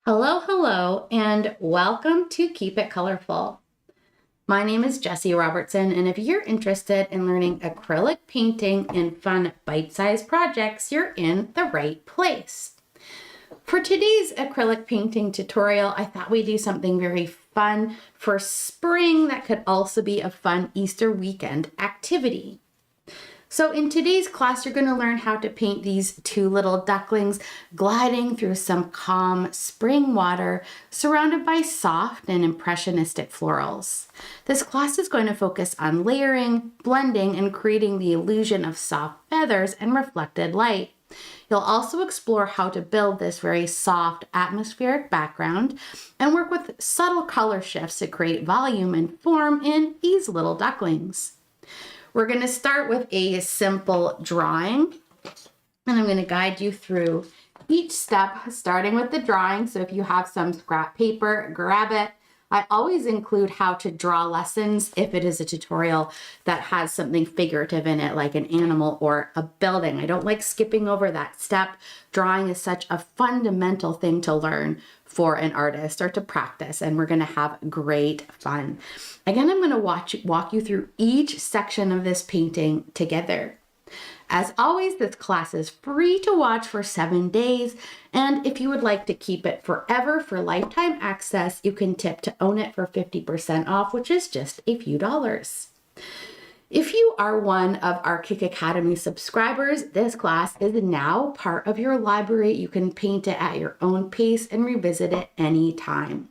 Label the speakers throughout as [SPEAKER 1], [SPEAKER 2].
[SPEAKER 1] Hello, hello, and welcome to Keep It Colorful. My name is Jessie Robertson, and if you're interested in learning acrylic painting and fun bite-sized projects, you're in the right place. For today's acrylic painting tutorial, I thought we'd do something very fun for spring that could also be a fun Easter weekend activity. So in today's class, you're going to learn how to paint these two little ducklings gliding through some calm spring water surrounded by soft and impressionistic florals. This class is going to focus on layering, blending, and creating the illusion of soft feathers and reflected light. You'll also explore how to build this very soft atmospheric background and work with subtle color shifts to create volume and form in these little ducklings. We're going to start with a simple drawing, and I'm going to guide you through each step, starting with the drawing. So if you have some scrap paper, grab it. I always include how to draw lessons if it is a tutorial that has something figurative in it, like an animal or a building. I don't like skipping over that step. Drawing is such a fundamental thing to learn for an artist or to practice, and we're going to have great fun. Again, I'm going to walk you through each section of this painting together. As always, this class is free to watch for 7 days, and if you would like to keep it forever for lifetime access, you can tip to own it for 50% off, which is just a few dollars. If you are one of our Kick Academy subscribers, this class is now part of your library. You can paint it at your own pace and revisit it anytime,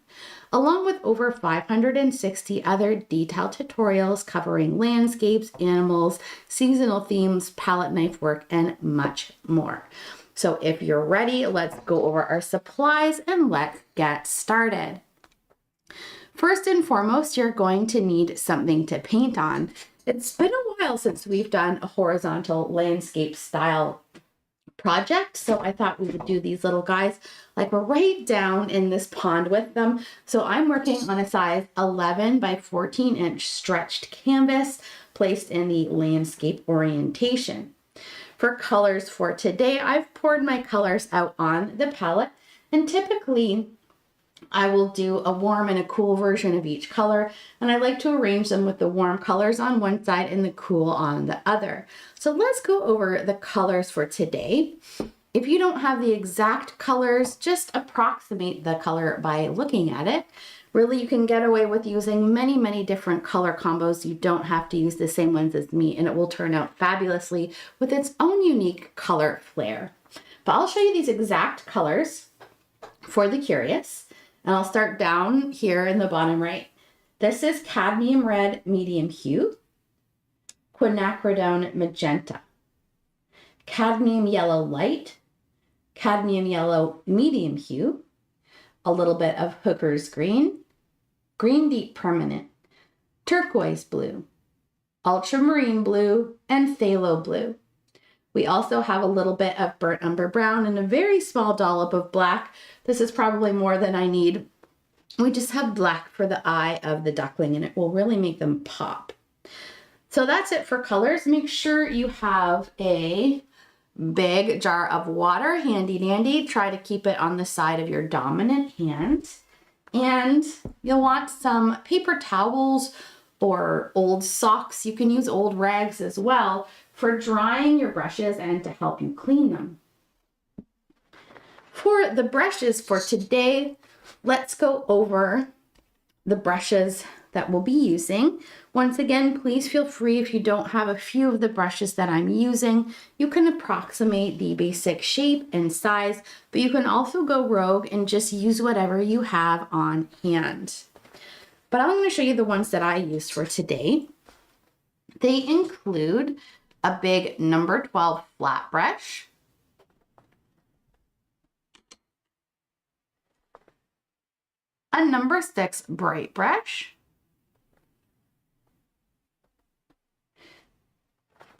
[SPEAKER 1] along with over 560 other detailed tutorials covering landscapes, animals, seasonal themes, palette knife work, and much more. So if you're ready, let's go over our supplies and let's get started. First and foremost, you're going to need something to paint on. It's been a while since we've done a horizontal landscape style project, so I thought we would do these little guys like we're right down in this pond with them. So I'm working on a size 11 by 14 inch stretched canvas placed in the landscape orientation. For colors for today, I've poured my colors out on the palette, and typically I will do a warm and a cool version of each color, and I like to arrange them with the warm colors on one side and the cool on the other. So let's go over the colors for today. If you don't have the exact colors, just approximate the color by looking at it. Really, you can get away with using many different color combos. You don't have to use the same ones as me, and it will turn out fabulously with its own unique color flair. But I'll show you these exact colors for the curious. And I'll start down here in the bottom right. This is cadmium red medium hue, quinacridone magenta, cadmium yellow light, cadmium yellow medium hue, a little bit of hooker's green, green deep permanent, turquoise blue, ultramarine blue, and phthalo blue. We also have a little bit of burnt umber brown and a very small dollop of black. This is probably more than I need. We just have black for the eye of the duckling, and it will really make them pop. So that's it for colors. Make sure you have a big jar of water handy dandy. Try to keep it on the side of your dominant hand. And you'll want some paper towels or old socks. You can use old rags as well for drying your brushes and to help you clean them. For the brushes for today, let's go over the brushes that we'll be using. Once again, please feel free, if you don't have a few of the brushes that I'm using, you can approximate the basic shape and size, but you can also go rogue and just use whatever you have on hand. But I'm going to show you the ones that I used for today. They include a big number 12 flat brush, a number 6 bright brush,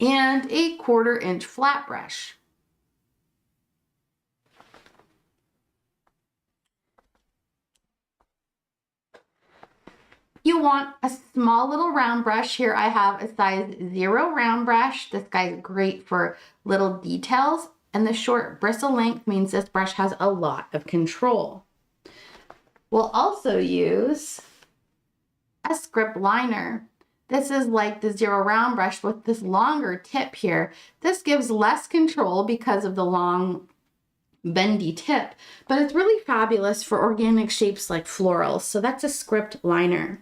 [SPEAKER 1] and a 1/4 inch flat brush. You want a small little round brush. Here I have a size 0 round brush. This guy's great for little details, and the short bristle length means this brush has a lot of control. We'll also use a script liner. This is like the zero round brush with this longer tip here. This gives less control because of the long bendy tip, but it's really fabulous for organic shapes like florals. So that's a script liner.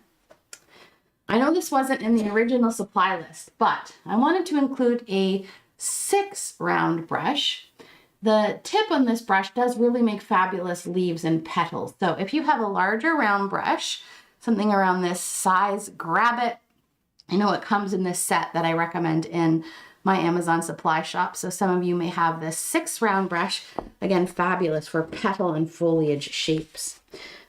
[SPEAKER 1] I know this wasn't in the original supply list, but I wanted to include a 6 round brush. The tip on this brush does really make fabulous leaves and petals. So if you have a larger round brush, something around this size, grab it. I know it comes in this set that I recommend in my Amazon supply shop. So some of you may have this 6 round brush. Again, fabulous for petal and foliage shapes.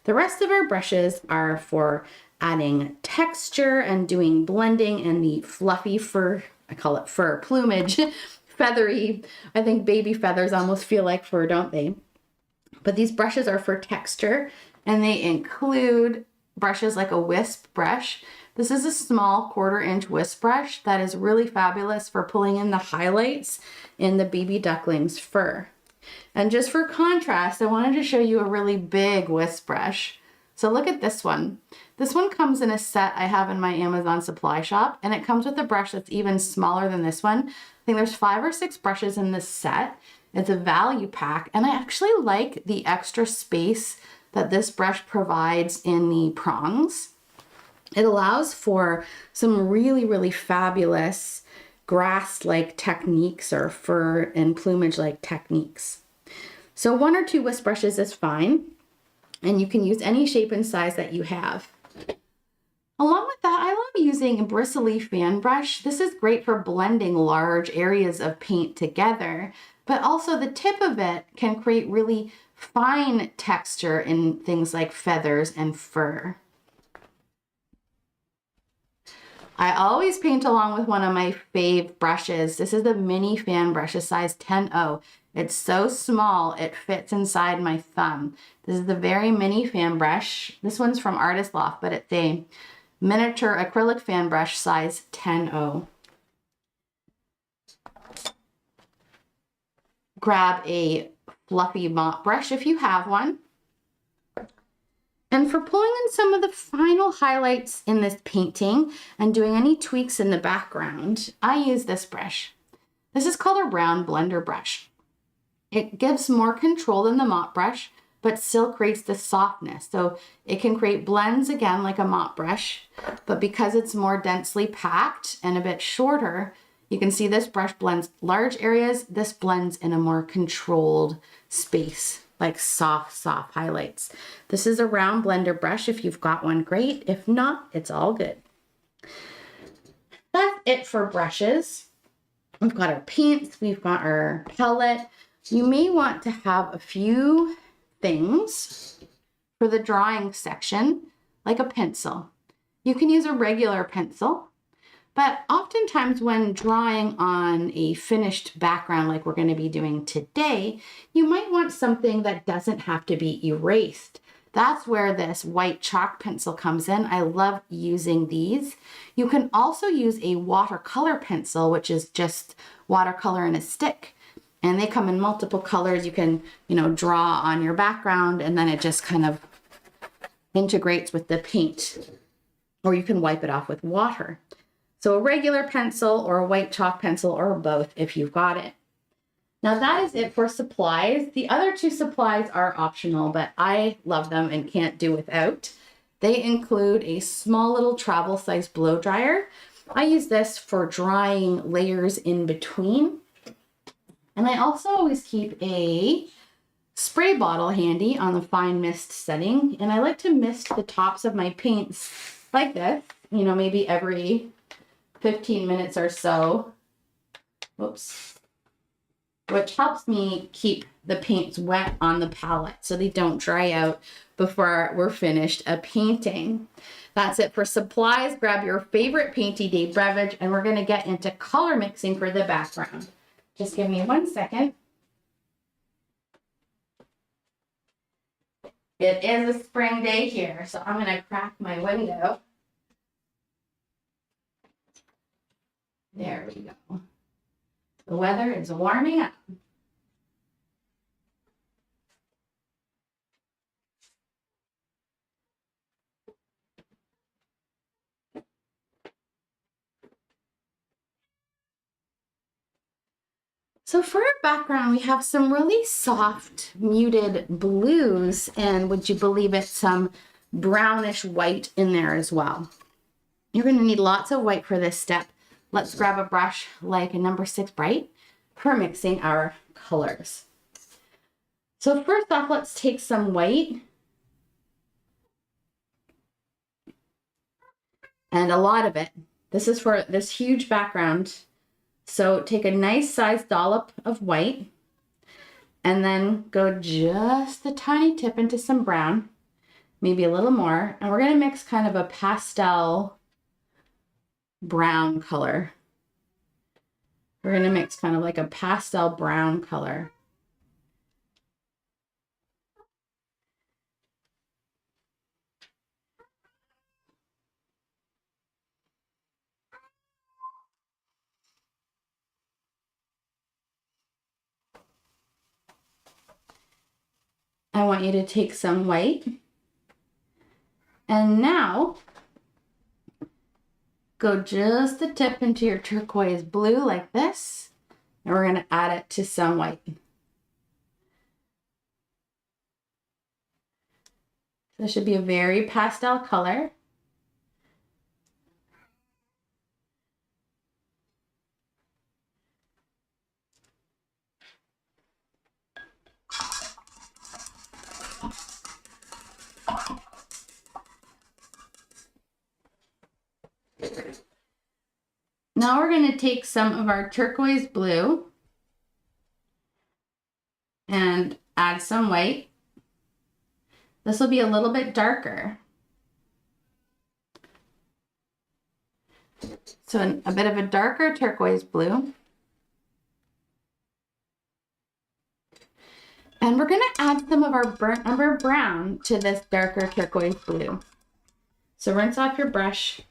[SPEAKER 1] The rest of our brushes are for adding texture and doing blending in the fluffy fur, I call it fur, plumage, feathery. I think baby feathers almost feel like fur, don't they? But these brushes are for texture, and they include brushes like a wisp brush. This is a small 1/4 inch wisp brush that is really fabulous for pulling in the highlights in the baby duckling's fur. And just for contrast, I wanted to show you a really big wisp brush. So look at this one. This one comes in a set I have in my Amazon supply shop, and it comes with a brush that's even smaller than this one. I think there's 5 or 6 brushes in this set. It's a value pack, and I actually like the extra space that this brush provides in the prongs. It allows for some really, really fabulous grass-like techniques or fur and plumage-like techniques. So 1 or 2 wisp brushes is fine, and you can use any shape and size that you have. Along with that, I love using a bristly fan brush. This is great for blending large areas of paint together, but also the tip of it can create really fine texture in things like feathers and fur. I always paint along with one of my fave brushes. This is the mini fan brush, a size 10-0. It's so small, it fits inside my thumb. This is the very mini fan brush. This one's from Artist Loft, but it's a miniature acrylic fan brush, size 10-0. Grab a fluffy mop brush if you have one. And for pulling in some of the final highlights in this painting and doing any tweaks in the background, I use this brush. This is called a round blender brush. It gives more control than the mop brush, but still creates the softness. So it can create blends again like a mop brush, but because it's more densely packed and a bit shorter, you can see this brush blends large areas. This blends in a more controlled space, like soft highlights. This is a round blender brush. If you've got one, great. If not, it's all good. That's it for brushes. We've got our paints, we've got our palette. You may want to have a few things for the drawing section, like a pencil. You can use a regular pencil, but oftentimes when drawing on a finished background like we're going to be doing today, you might want something that doesn't have to be erased. That's where this white chalk pencil comes in. I love using these. You can also use a watercolor pencil, which is just watercolor in a stick. And they come in multiple colors. You can, draw on your background and then it just kind of integrates with the paint. Or you can wipe it off with water. So a regular pencil or a white chalk pencil or both if you've got it. Now that is it for supplies. The other 2 supplies are optional, but I love them and can't do without. They include a small little travel size blow dryer. I use this for drying layers in between. And I also always keep a spray bottle handy on the fine mist setting. And I like to mist the tops of my paints like this, maybe every 15 minutes or so. Whoops. Which helps me keep the paints wet on the palette so they don't dry out before we're finished a painting. That's it for supplies. Grab your favorite Painty Day beverage and we're going to get into color mixing for the background. Just give me 1 second. It is a spring day here, so I'm going to crack my window. There we go. The weather is warming up. So for our background, we have some really soft, muted blues, and would you believe it, some brownish white in there as well. You're going to need lots of white for this step. Let's grab a brush like a number 6 bright for mixing our colors. So first off, let's take some white and a lot of it. This is for this huge background. So take a nice sized dollop of white and then go just a tiny tip into some brown, maybe a little more. And we're going to mix kind of a pastel brown color. We're going to mix kind of like a pastel brown color. I want you to take some white and now go just a tip into your turquoise blue like this, and we're going to add it to some white. This should be a very pastel color. Now we're going to take some of our turquoise blue and add some white. This will be a little bit darker. So a bit of a darker turquoise blue. And we're going to add some of our burnt umber brown to this darker turquoise blue. So rinse off your brush,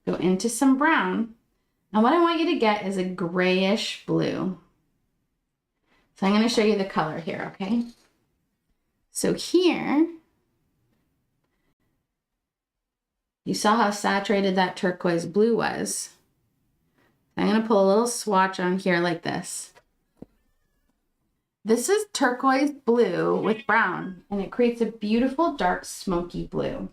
[SPEAKER 1] go into some brown. And what I want you to get is a grayish blue. So I'm going to show you the color here, okay? So here, you saw how saturated that turquoise blue was. I'm going to pull a little swatch on here like this. This is turquoise blue with brown, and it creates a beautiful dark smoky blue.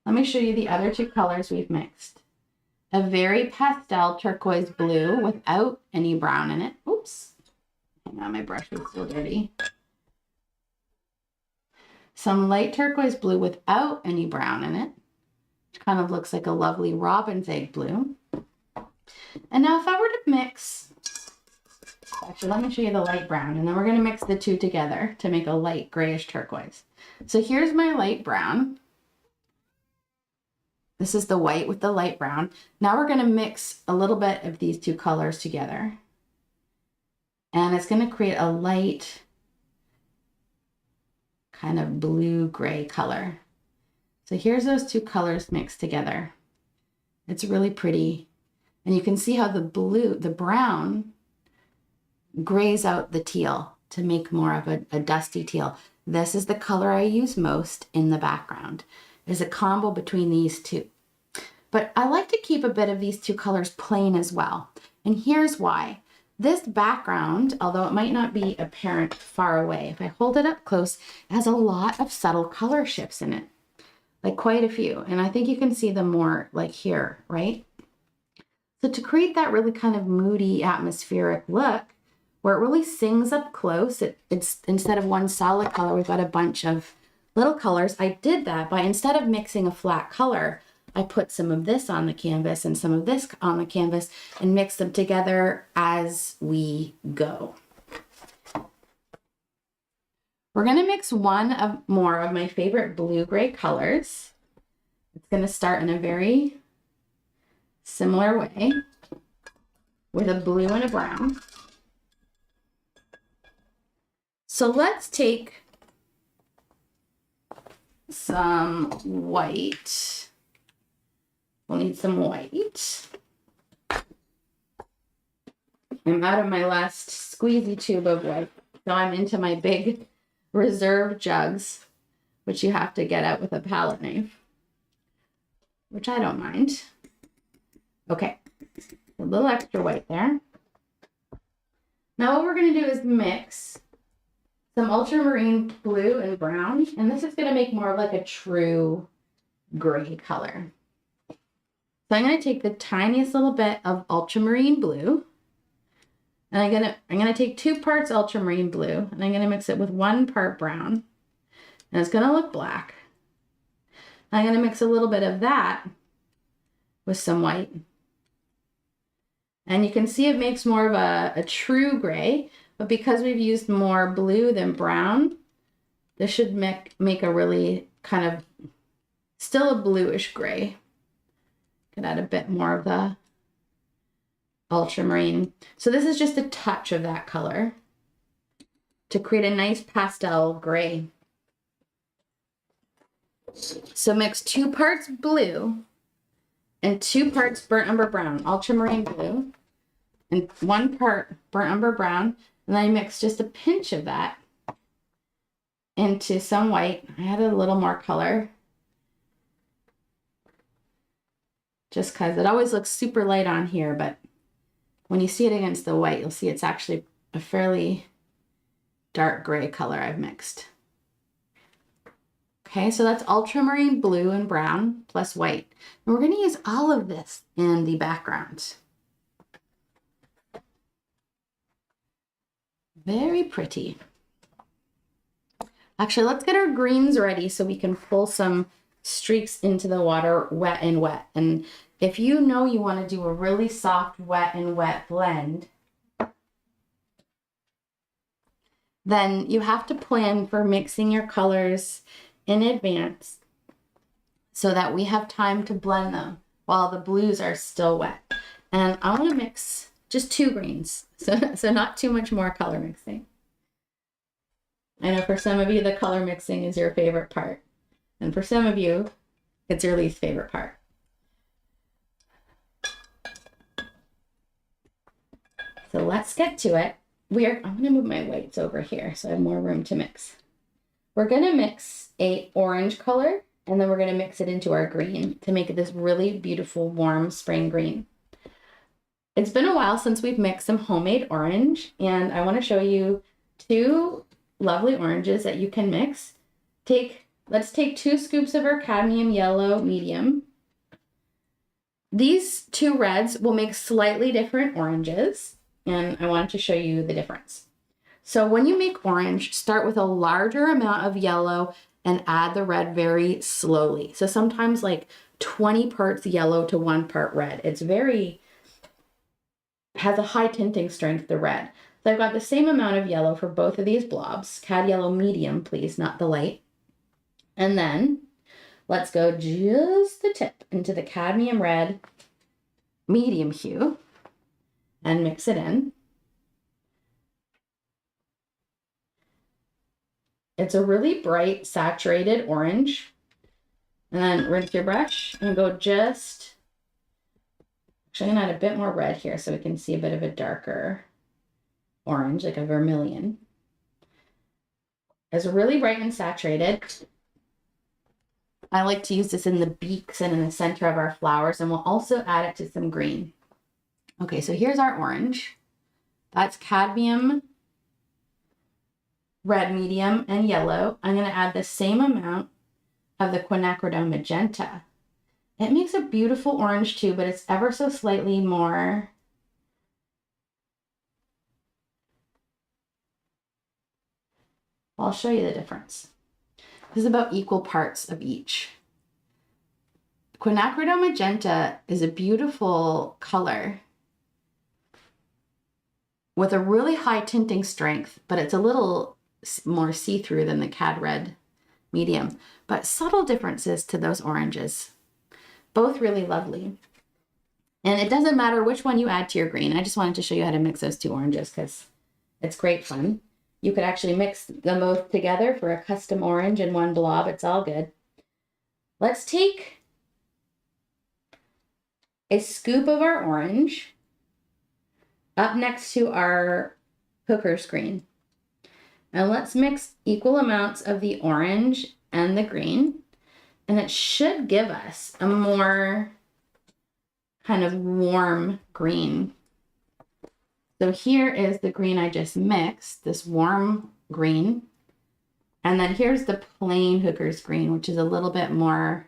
[SPEAKER 1] Let me show you the other two colors we've mixed. A very pastel turquoise blue without any brown in it. Oops. Hang on, my brush was so dirty. Some light turquoise blue without any brown in it, which kind of looks like a lovely robin's egg blue. And now if I were to mix, actually let me show you the light brown, and then we're going to mix the two together to make a light grayish turquoise. So here's my light brown. This is the white with the light brown. Now we're going to mix a little bit of these two colors together. And it's going to create a light kind of blue-gray color. So here's those two colors mixed together. It's really pretty. And you can see how the brown grays out the teal to make more of a dusty teal. This is the color I use most in the background. Is a combo between these two. But I like to keep a bit of these two colors plain as well. And here's why. This background, although it might not be apparent far away, if I hold it up close, it has a lot of subtle color shifts in it. Like quite a few. And I think you can see them more like here, right? So to create that really kind of moody atmospheric look, where it really sings up close, it's instead of one solid color, we've got a bunch of little colors. I did that by, instead of mixing a flat color, I put some of this on the canvas and some of this on the canvas and mix them together as we go. We're going to mix more of my favorite blue-gray colors. It's going to start in a very similar way with a blue and a brown. So let's take some white. We'll need some white. I'm out of my last squeezy tube of white. So I'm into my big reserve jugs, which you have to get out with a palette knife, which I don't mind. Okay. A little extra white there. Now what we're going to do is mix some ultramarine blue and brown, and this is going to make more of like a true gray color. So I'm going to take the tiniest little bit of ultramarine blue, and I'm gonna take 2 parts ultramarine blue, and I'm going to mix it with 1 part brown, and it's going to look black. I'm going to mix a little bit of that with some white. And you can see it makes more of a true gray, but because we've used more blue than brown, this should make a really kind of still a bluish gray. Could add a bit more of the ultramarine. So this is just a touch of that color to create a nice pastel gray. So mix 2 parts blue and 2 parts burnt umber brown, ultramarine blue, and 1 part burnt umber brown, and then I mix just a pinch of that into some white. I added a little more color just because it always looks super light on here, but when you see it against the white, you'll see it's actually a fairly dark gray color I've mixed. Okay, so that's ultramarine blue and brown plus white. And we're going to use all of this in the background. Very pretty. Actually, let's get our greens ready so we can pull some streaks into the water, wet and wet. And if you know you want to do a really soft wet and wet blend, then you have to plan for mixing your colors in advance so that we have time to blend them while the blues are still wet. And I want to mix just 2 greens, so not too much more color mixing. I know for some of you the color mixing is your favorite part, and for some of you it's your least favorite part. So let's get to it. I'm going to move my whites over here so I have more room to mix. We're going to mix a orange color, and then we're going to mix it into our green to make it this really beautiful, warm spring green. It's been a while since we've mixed some homemade orange, and I want to show you 2 lovely oranges that you can mix. Let's take 2 scoops of our cadmium yellow medium. These 2 reds will make slightly different oranges, and I wanted to show you the difference. So when you make orange, start with a larger amount of yellow and add the red very slowly. So sometimes like 20 parts yellow to 1 part red. Has a high tinting strength, the red. So I've got the same amount of yellow for both of these blobs. Cad yellow medium, please, not the light. And then let's go just the tip into the cadmium red medium hue and mix it in. It's a really bright, saturated orange. And then rinse your brush and go just, actually I'm gonna add a bit more red here so we can see a bit of a darker orange, like a vermilion. It's really bright and saturated. I like to use this in the beaks and in the center of our flowers, and we'll also add it to some green. Okay, so here's our orange. That's cadmium red, medium, and yellow. I'm going to add the same amount of the quinacridone magenta. It makes a beautiful orange too, but it's ever so slightly more I'll show you the difference. This is about equal parts of each. Quinacridone magenta is a beautiful color with a really high tinting strength, but it's a little more see-through than the cad red medium, but subtle differences to those oranges. Both really lovely. And it doesn't matter which one you add to your green. I just wanted to show you how to mix those 2 oranges because it's great fun. You could actually mix them both together for a custom orange in 1 blob. It's all good. Let's take a scoop of our orange up next to our cooker screen. And let's mix equal amounts of the orange and the green. And it should give us a more kind of warm green. So here is the green I just mixed, this warm green. And then here's the plain Hooker's green, which is a little bit more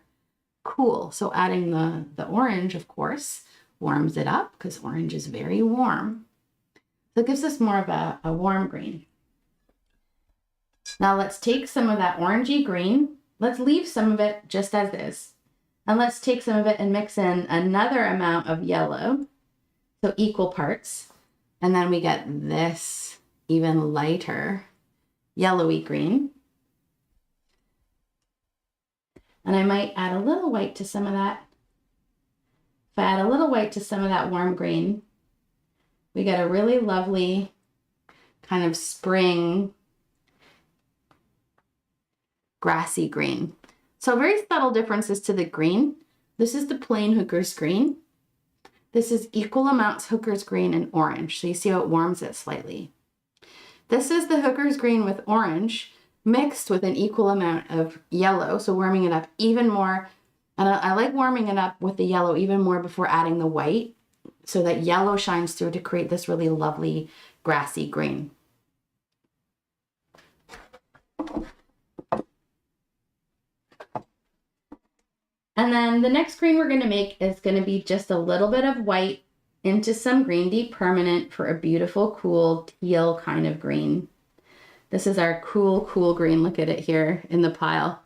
[SPEAKER 1] cool. So adding the orange, of course, warms it up because orange is very warm. So it gives us more of a warm green. Now let's take some of that orangey green. Let's leave some of it just as is. And let's take some of it and mix in another amount of yellow. So equal parts. And then we get this even lighter yellowy green. And I might add a little white to some of that. If I add a little white to some of that warm green, we get a really lovely kind of spring grassy green. So very subtle differences to the green. This is the plain Hooker's green. This is equal amounts Hooker's green and orange. So you see how it warms it slightly. This is the Hooker's green with orange mixed with an equal amount of yellow. So warming it up even more. And I like warming it up with the yellow even more before adding the white, so that yellow shines through to create this really lovely grassy green. And then the next green we're going to make is going to be just a little bit of white into some green deep permanent for a beautiful, cool teal kind of green. This is our cool, cool green. Look at it here in the pile.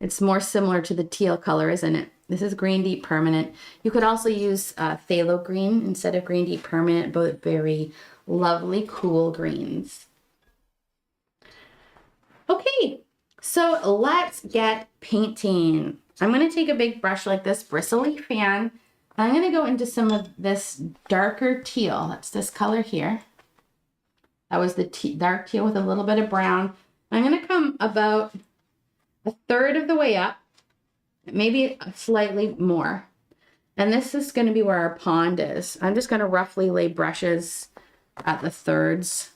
[SPEAKER 1] It's more similar to the teal color, isn't it? This is green deep permanent. You could also use phthalo green instead of green deep permanent, both very lovely, cool greens. Okay, so let's get painting. I'm going to take a big brush like this bristly fan. I'm going to go into some of this darker teal. That's this color here. That was the dark teal with a little bit of brown. I'm going to come about a third of the way up, maybe slightly more. And this is going to be where our pond is. I'm just going to roughly lay brushes at the thirds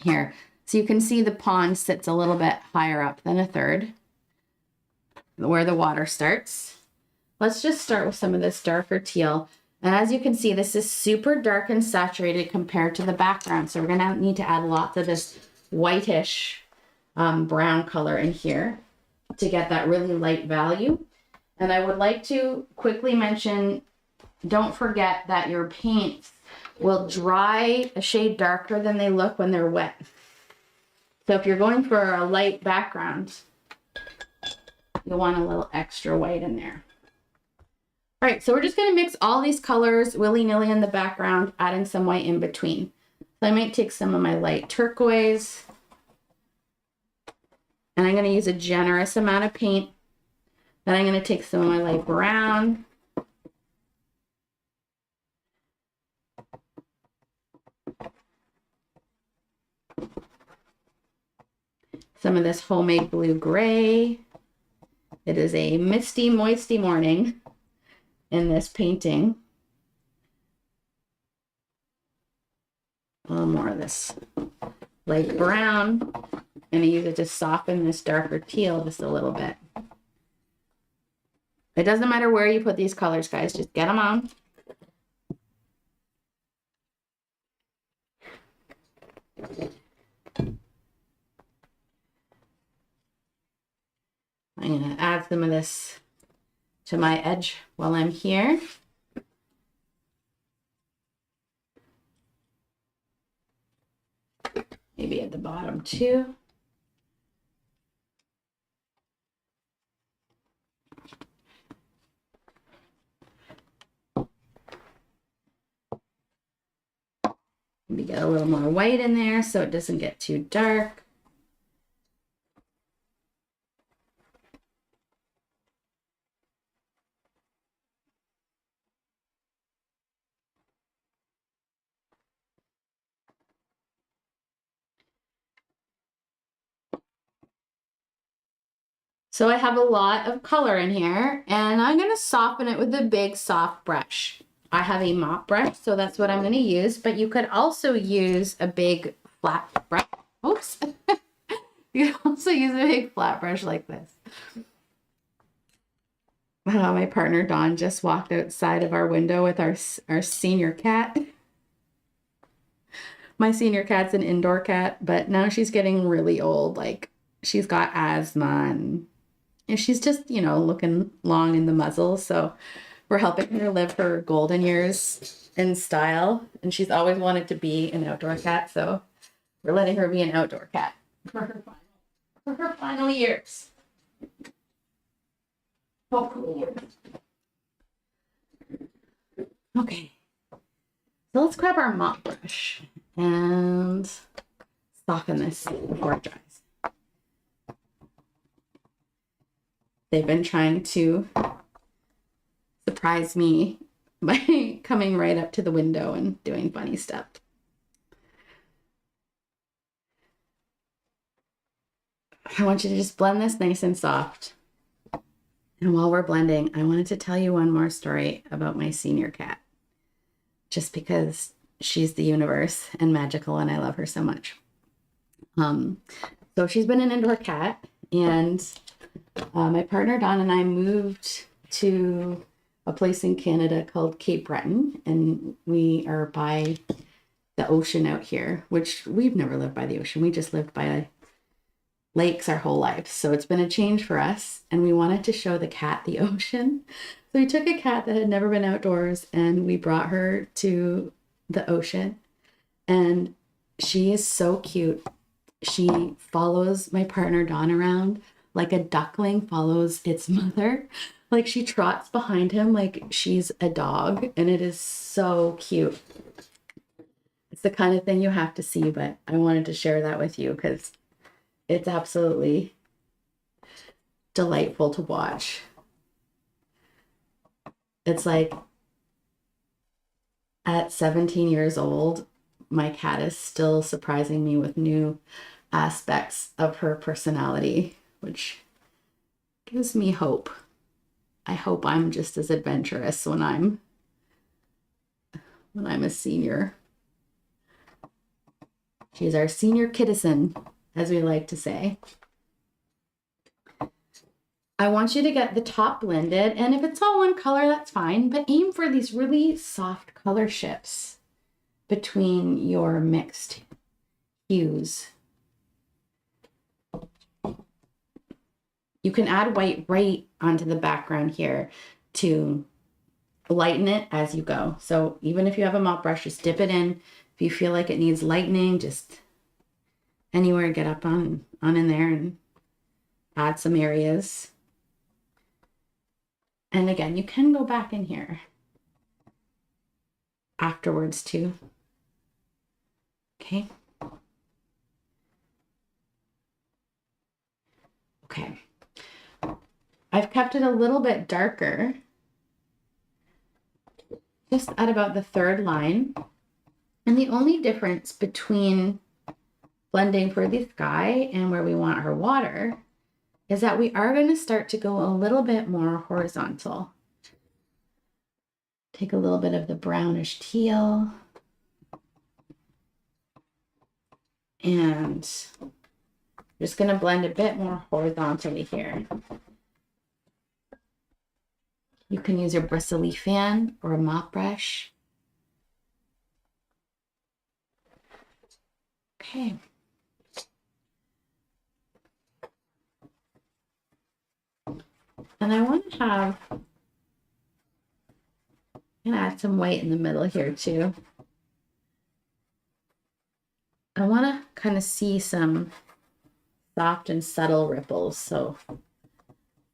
[SPEAKER 1] here. So you can see the pond sits a little bit higher up than a third, where the water starts. Let's just start with some of this darker teal. And as you can see, this is super dark and saturated compared to the background. So we're going to need to add lots of this whitish brown color in here to get that really light value. And I would like to quickly mention, don't forget that your paints will dry a shade darker than they look when they're wet. So if you're going for a light background, you'll want a little extra white in there. All right, so we're just going to mix all these colors willy-nilly in the background, adding some white in between. So I might take some of my light turquoise, and I'm going to use a generous amount of paint. Then I'm going to take some of my light brown. Some of this homemade blue gray. It is a misty, moisty morning in this painting. A little more of this light brown. I'm going to use it to soften this darker teal just a little bit. It doesn't matter where you put these colors, guys. Just get them on. I'm going to add some of this to my edge while I'm here. Maybe at the bottom too. Maybe get a little more white in there so it doesn't get too dark. So I have a lot of color in here, and I'm going to soften it with a big soft brush. I have a mop brush, so that's what I'm going to use, but you could also use a big flat brush. Oops. You could also use a big flat brush like this. My partner Dawn just walked outside of our window with our senior cat. My senior cat's an indoor cat, but now she's getting really old. Like she's got asthma and she's just, looking long in the muzzle. So we're helping her live her golden years in style. And she's always wanted to be an outdoor cat. So we're letting her be an outdoor cat for her final years. Hopefully. Okay. So let's grab our mop brush and soften this before it dries. They've been trying to surprise me by coming right up to the window and doing funny stuff. I want you to just blend this nice and soft. And while we're blending, I wanted to tell you one more story about my senior cat, just because she's the universe and magical and I love her so much. So she's been an indoor cat, and my partner Dawn and I moved to a place in Canada called Cape Breton, and we are by the ocean out here, which we've never lived by the ocean. We just lived by lakes our whole life. So it's been a change for us, and we wanted to show the cat the ocean. So we took a cat that had never been outdoors and we brought her to the ocean, and she is so cute. She follows my partner Dawn around like a duckling follows its mother. Like she trots behind him like she's a dog, and it is so cute. It's the kind of thing you have to see, but I wanted to share that with you because it's absolutely delightful to watch. It's like at 17 years old, my cat is still surprising me with new aspects of her personality, which gives me hope. I hope I'm just as adventurous when I'm a senior. She's our senior kittison, as we like to say. I want you to get the top blended, and if it's all one color, that's fine, but aim for these really soft color shifts between your mixed hues. You can add white right onto the background here to lighten it as you go. So even if you have a mop brush, just dip it in. If you feel like it needs lightening, just anywhere, get up on in there and add some areas. And again, you can go back in here afterwards too. Okay. Okay. I've kept it a little bit darker, just at about the third line. And the only difference between blending for the sky and where we want our water is that we are going to start to go a little bit more horizontal. Take a little bit of the brownish teal. And just going to blend a bit more horizontally here. You can use your bristly fan or a mop brush. Okay. And I want to add some white in the middle here too. I want to kind of see some soft and subtle ripples. So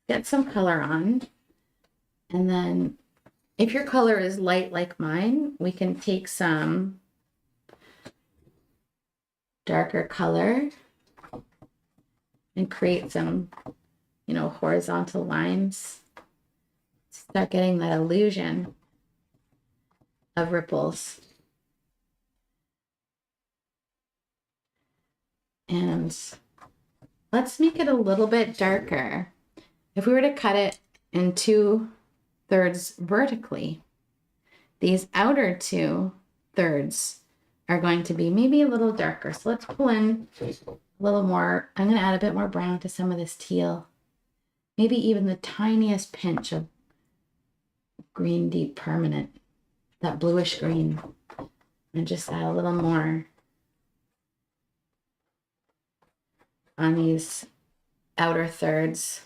[SPEAKER 1] get some color on. And then if your color is light like mine, we can take some darker color and create some, horizontal lines. Start getting that illusion of ripples. And let's make it a little bit darker. If we were to cut it in 2/3 vertically, these outer 2/3 are going to be maybe a little darker. So let's pull in a little more. I'm going to add a bit more brown to some of this teal. Maybe even the tiniest pinch of green deep permanent, that bluish green, and just add a little more on these outer thirds.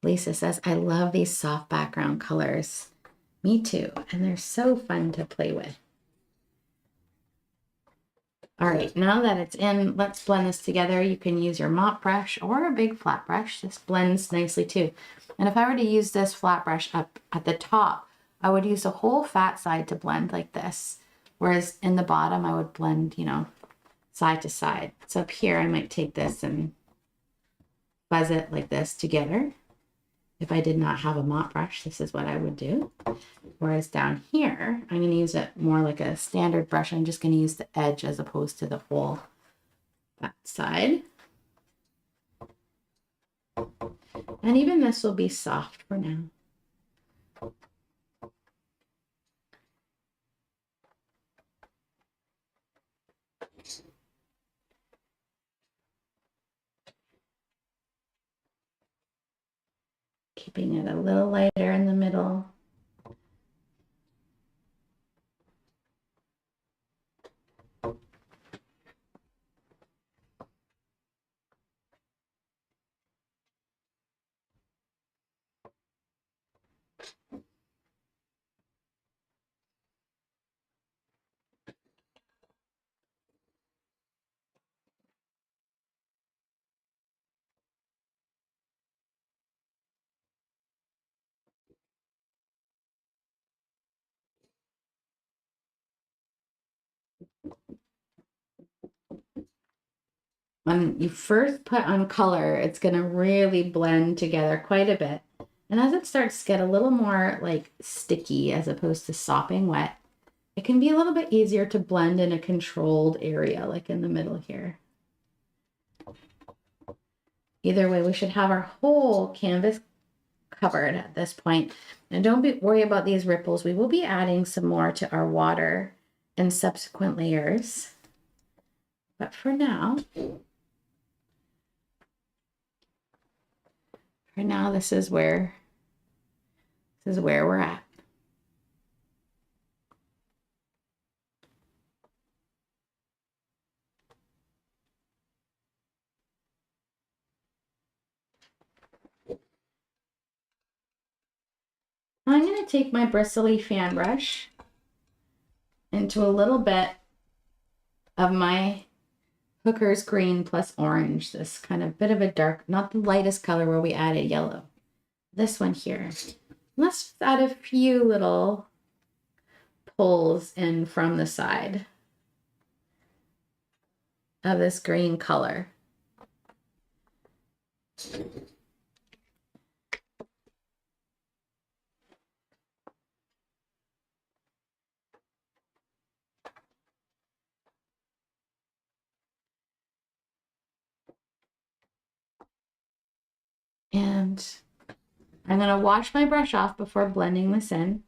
[SPEAKER 1] Lisa says, I love these soft background colors. Me too, and they're so fun to play with. All right, now that it's in, let's blend this together. You can use your mop brush or a big flat brush. This blends nicely too. And if I were to use this flat brush up at the top, I would use the whole fat side to blend like this. Whereas in the bottom, I would blend, you know, side to side. So up here, I might take this and fuzz it like this together. If I did not have a mop brush, this is what I would do. Whereas down here, I'm going to use it more like a standard brush. I'm just going to use the edge as opposed to the whole fat side. And even this will be soft for now. Keeping it a little lighter in the middle. When you first put on color, it's going to really blend together quite a bit. And as it starts to get a little more like sticky as opposed to sopping wet, it can be a little bit easier to blend in a controlled area, like in the middle here. Either way, we should have our whole canvas covered at this point. And don't worry about these ripples. We will be adding some more to our water in subsequent layers. But for now, this is where we're at. I'm going to take my bristly fan brush into a little bit of my Hooker's green plus orange, this kind of bit of a dark, not the lightest color where we added yellow. This one here. Let's add a few little pulls in from the side of this green color. And I'm going to wash my brush off before blending this in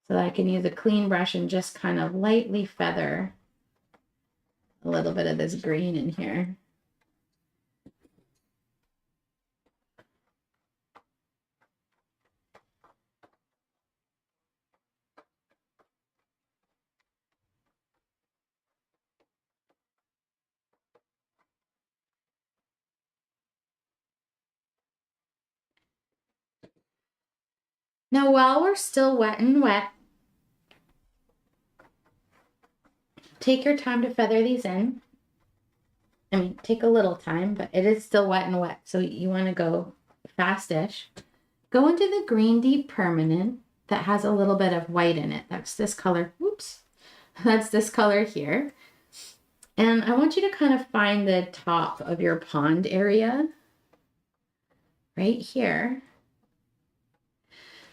[SPEAKER 1] so that I can use a clean brush and just kind of lightly feather a little bit of this green in here. Now, while we're still wet, take your time to feather these in. I mean, take a little time, but it is still wet, so you want to go fast-ish. Go into the green deep permanent that has a little bit of white in it. That's this color. Oops. That's this color here. And I want you to kind of find the top of your pond area right here.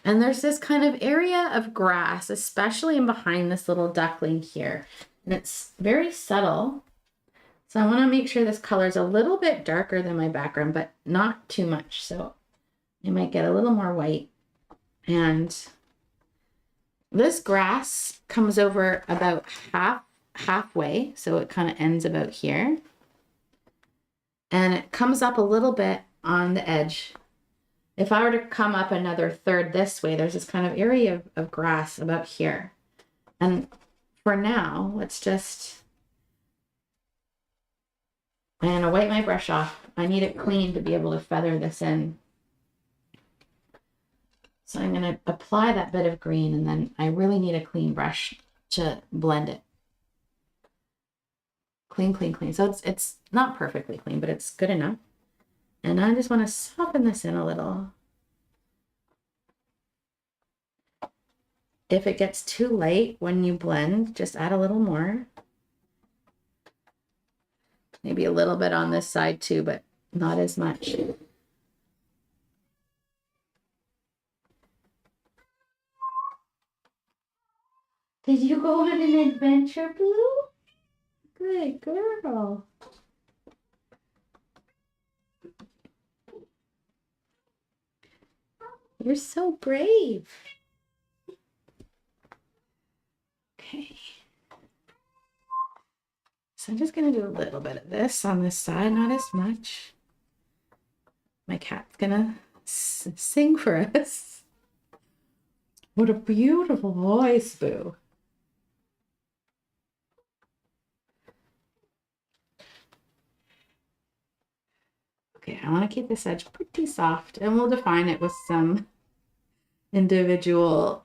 [SPEAKER 1] And there's this kind of area of grass, especially in behind this little duckling here. And it's very subtle. So I want to make sure this color is a little bit darker than my background, but not too much. So you might get a little more white. And this grass comes over about halfway. So it kind of ends about here. and it comes up a little bit on the edge. If I were to come up another third this way, there's this kind of area of grass about here. And for now, let's just, I'm gonna wipe my brush off. I need it clean to be able to feather this in. So I'm gonna apply that bit of green, and then I really need a clean brush to blend it. Clean, clean, clean. So it's not perfectly clean, but it's good enough. And I just want to soften this in a little. If it gets too light when you blend, just add a little more. Maybe a little bit on this side too, but not as much. Did you go on an adventure, Blue? Good girl. You're so brave. Okay. So I'm just gonna do a little bit of this on this side, not as much. My cat's gonna sing for us. What a beautiful voice, Boo. Okay, I want to keep this edge pretty soft, and we'll define it with some individual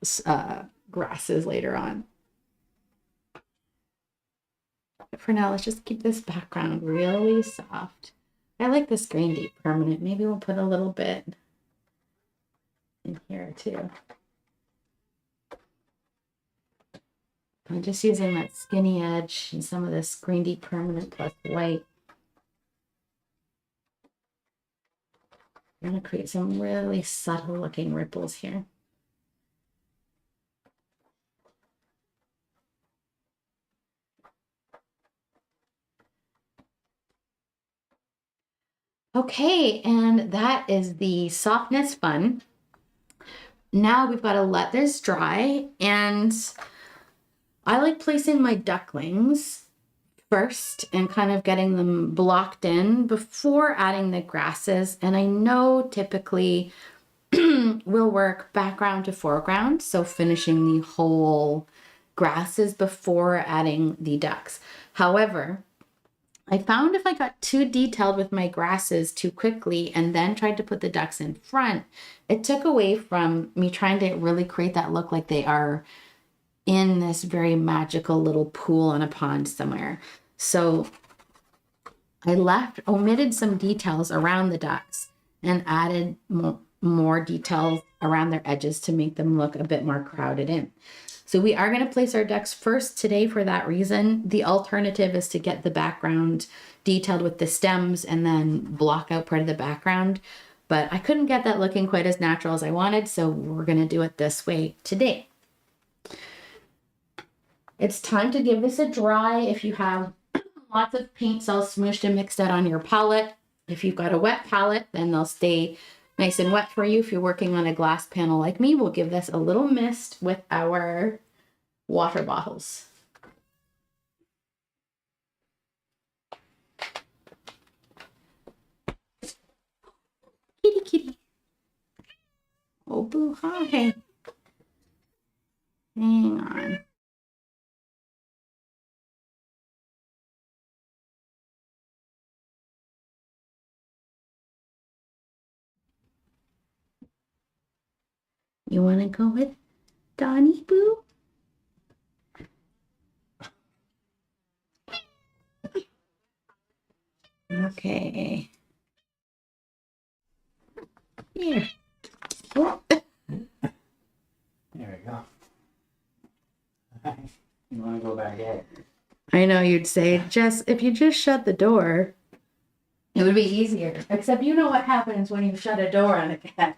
[SPEAKER 1] grasses later on. But for now, let's just keep this background really soft. I like this green deep permanent. Maybe we'll put a little bit in here too. I'm just using that skinny edge and some of this green deep permanent plus white. I'm going to create some really subtle looking ripples here. Okay, and that is the softness fun. Now we've got to let this dry, and I like placing my ducklings first and kind of getting them blocked in before adding the grasses. And I know typically we'll work background to foreground, so finishing the whole grasses before adding the ducks. However, I found if I got too detailed with my grasses too quickly and then tried to put the ducks in front, it took away from me trying to really create that look like they are in this very magical little pool on a pond somewhere. So I omitted some details around the ducks and added more details around their edges to make them look a bit more crowded in. So we are going to place our ducks first today for that reason. The alternative is to get the background detailed with the stems and then block out part of the background. But I couldn't get that looking quite as natural as I wanted, so we're going to do it this way today. It's time to give this a dry. If you have lots of paint cells smooshed and mixed out on your palette, if you've got a wet palette, then they'll stay nice and wet for you. If you're working on a glass panel like me, we'll give this a little mist with our water bottles. Kitty, kitty. Oh, Boo, hi. Hang on. You want to go with Donnie, Boo? Okay. Here. Oh.
[SPEAKER 2] There we go. You want to go back in?
[SPEAKER 1] I know you'd say, Jess, if you just shut the door, it would be easier. Except you know what happens when you shut a door on a cat.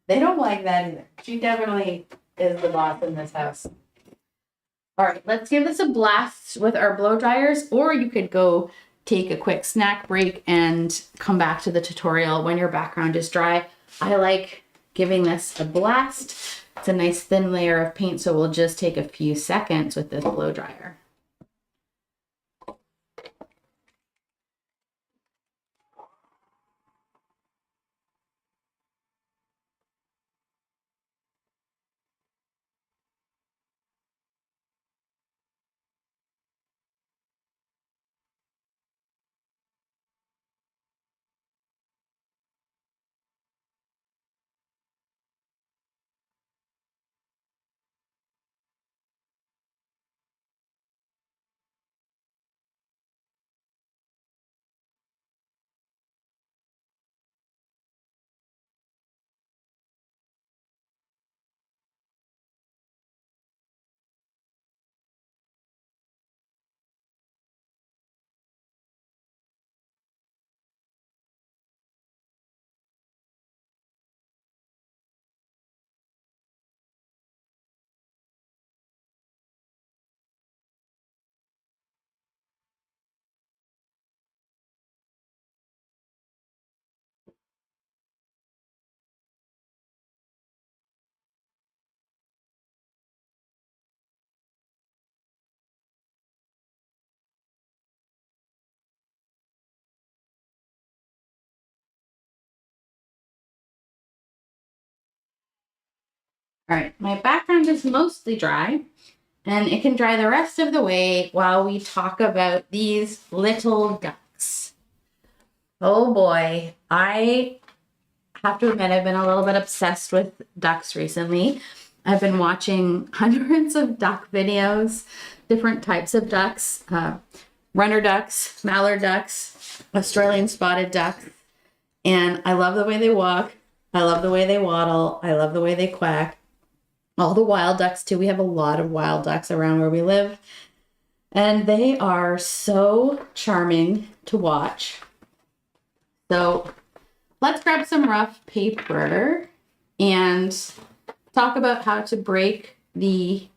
[SPEAKER 1] They don't like that either. She definitely is the boss in this house. All right, let's give this a blast with our blow dryers, or you could go take a quick snack break and come back to the tutorial when your background is dry. I like giving this a blast. It's a nice thin layer of paint, so we'll just take a few seconds with this blow dryer. All right, my background is mostly dry, and it can dry the rest of the way while we talk about these little ducks. Oh boy, I have to admit I've been a little bit obsessed with ducks recently. I've been watching hundreds of duck videos, different types of ducks, runner ducks, mallard ducks, Australian spotted ducks, and I love the way they walk. I love the way they waddle. I love the way they quack. All the wild ducks too. We have a lot of wild ducks around where we live, and they are so charming to watch. So let's grab some rough paper and talk about how to break the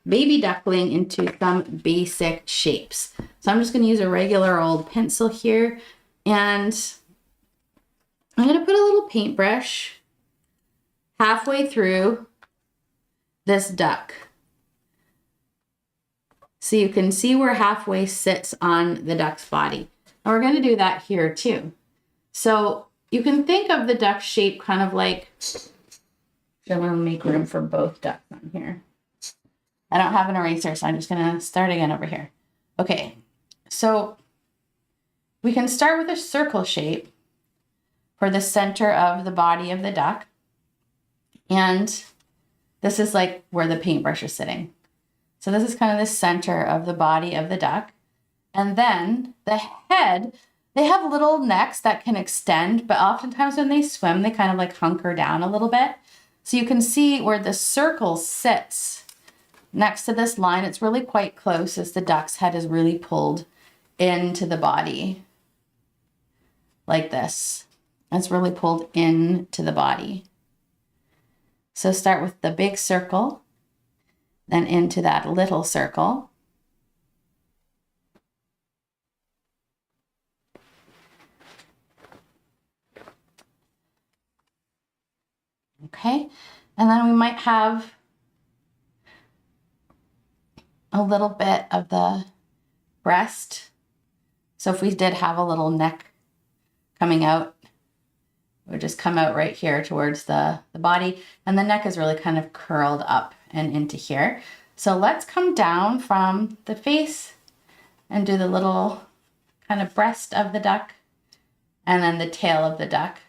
[SPEAKER 1] baby duckling into some basic shapes. So I'm just going to use a regular old pencil here, and I'm going to put a little paintbrush halfway through this duck. So you can see where halfway sits on the duck's body. And we're going to do that here too. So you can think of the duck shape kind of like, I'm going to make room for both ducks on here. I don't have an eraser, so I'm just going to start again over here. Okay, so we can start with a circle shape for the center of the body of the duck. And this is like where the paintbrush is sitting. So this is kind of the center of the body of the duck. And then the head, they have little necks that can extend, but oftentimes when they swim, they kind of like hunker down a little bit. So you can see where the circle sits next to this line. It's really quite close as the duck's head is really pulled into the body like this. It's really pulled into the body. So start with the big circle, then into that little circle. Okay, and then we might have a little bit of the breast. So if we did have a little neck coming out, it would just come out right here towards the body. And the neck is really kind of curled up and into here. So let's come down from the face and do the little kind of breast of the duck and then the tail of the duck.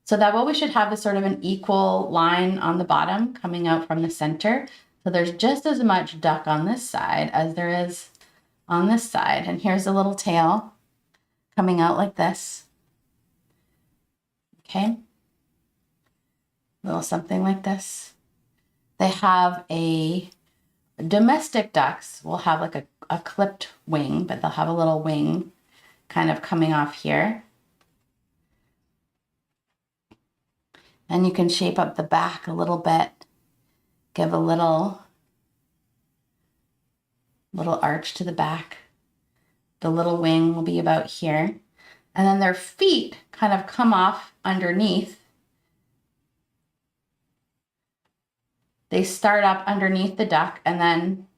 [SPEAKER 1] So that what we should have is sort of an equal line on the bottom coming out from the center. So there's just as much duck on this side as there is on this side. And here's a little tail coming out like this. Okay, a little something like this. They have domestic ducks will have like a clipped wing, but they'll have a little wing kind of coming off here. And you can shape up the back a little bit, give a little arch to the back. The little wing will be about here. And then their feet kind of come off underneath. They start up underneath the duck and then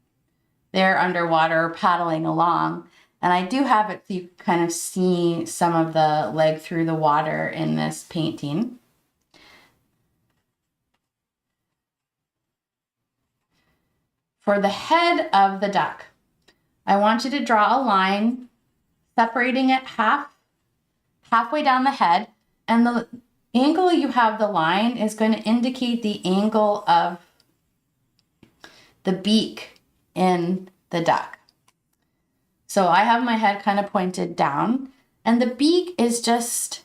[SPEAKER 1] they're underwater paddling along. And I do have it so you can kind of see some of the leg through the water in this painting. For the head of the duck, I want you to draw a line separating it halfway down the head, and the angle you have the line is going to indicate the angle of the beak in the duck. So I have my head kind of pointed down, and the beak is just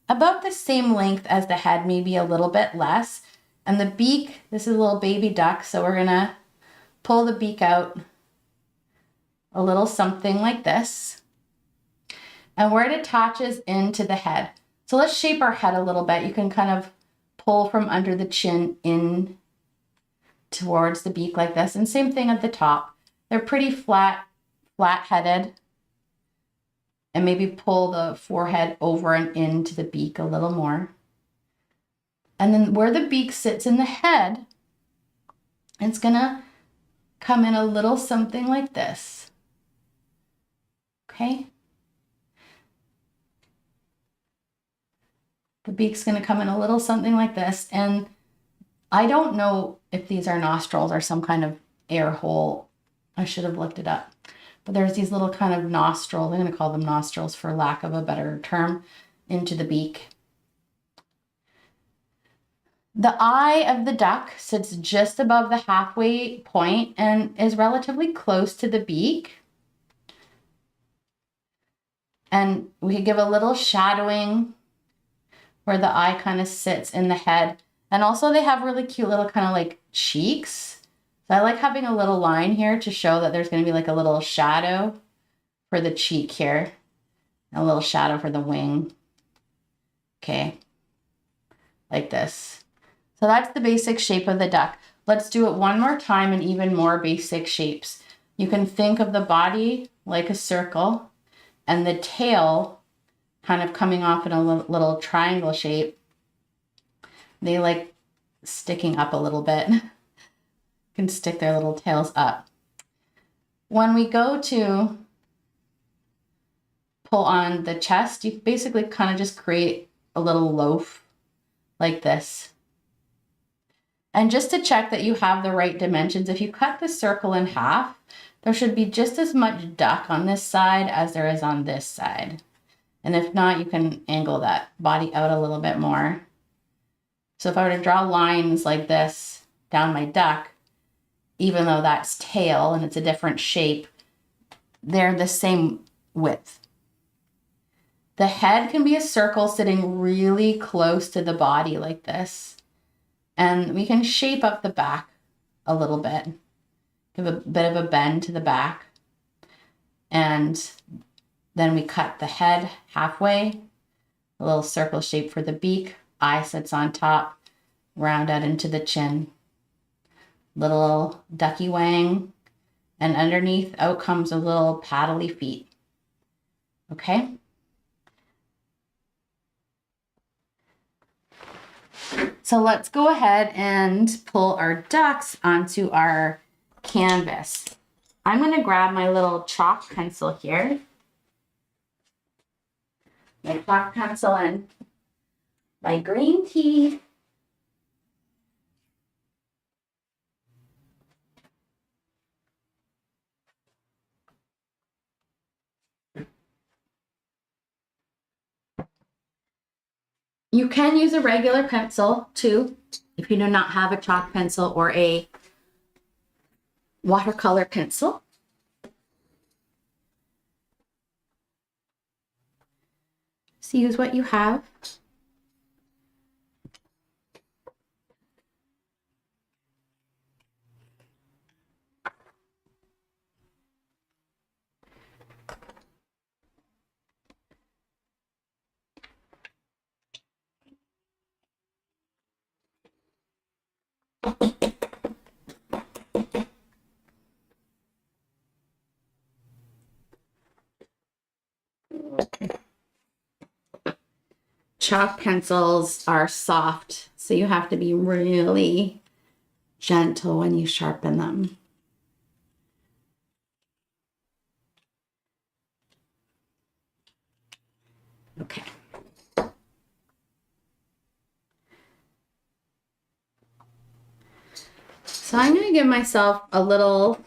[SPEAKER 1] about the same length as the head, maybe a little bit less. And the beak, this is a little baby duck, so we're gonna pull the beak out a little something like this, and where it attaches into the head. So let's shape our head a little bit. You can kind of pull from under the chin in towards the beak like this, and same thing at the top. They're pretty flat-headed, and maybe pull the forehead over and into the beak a little more. And then where the beak sits in the head, it's gonna come in a little something like this. Okay? The beak's gonna come in a little something like this, and I don't know if these are nostrils or some kind of air hole. I should have looked it up. But there's these little kind of nostrils, I'm going to call them nostrils for lack of a better term, into the beak. The eye of the duck sits just above the halfway point and is relatively close to the beak. And we could give a little shadowing where the eye kind of sits in the head. And also they have really cute little kind of like cheeks. So I like having a little line here to show that there's going to be like a little shadow for the cheek here. A little shadow for the wing. Okay. Like this. So that's the basic shape of the duck. Let's do it one more time in even more basic shapes. You can think of the body like a circle and the tail kind of coming off in a little triangle shape. They like sticking up a little bit. Can stick their little tails up. When we go to pull on the chest, you basically kind of just create a little loaf like this. And just to check that you have the right dimensions, if you cut the circle in half, there should be just as much duck on this side as there is on this side. And if not, you can angle that body out a little bit more. So if I were to draw lines like this down my duck, even though that's tail and it's a different shape, they're the same width. The head can be a circle sitting really close to the body like this. And we can shape up the back a little bit. Give a bit of a bend to the back. And then we cut the head halfway. A little circle shape for the beak. Eye sits on top. Round out into the chin. Little ducky wang. And underneath out comes a little paddly feet. Okay? So let's go ahead and pull our ducks onto our canvas. I'm going to grab my little chalk pencil here. My chalk pencil and my green tea. You can use a regular pencil too, if you do not have a chalk pencil or a watercolor pencil. So use what you have. Chalk pencils are soft, so you have to be really gentle when you sharpen them. Okay. So I'm going to give myself a little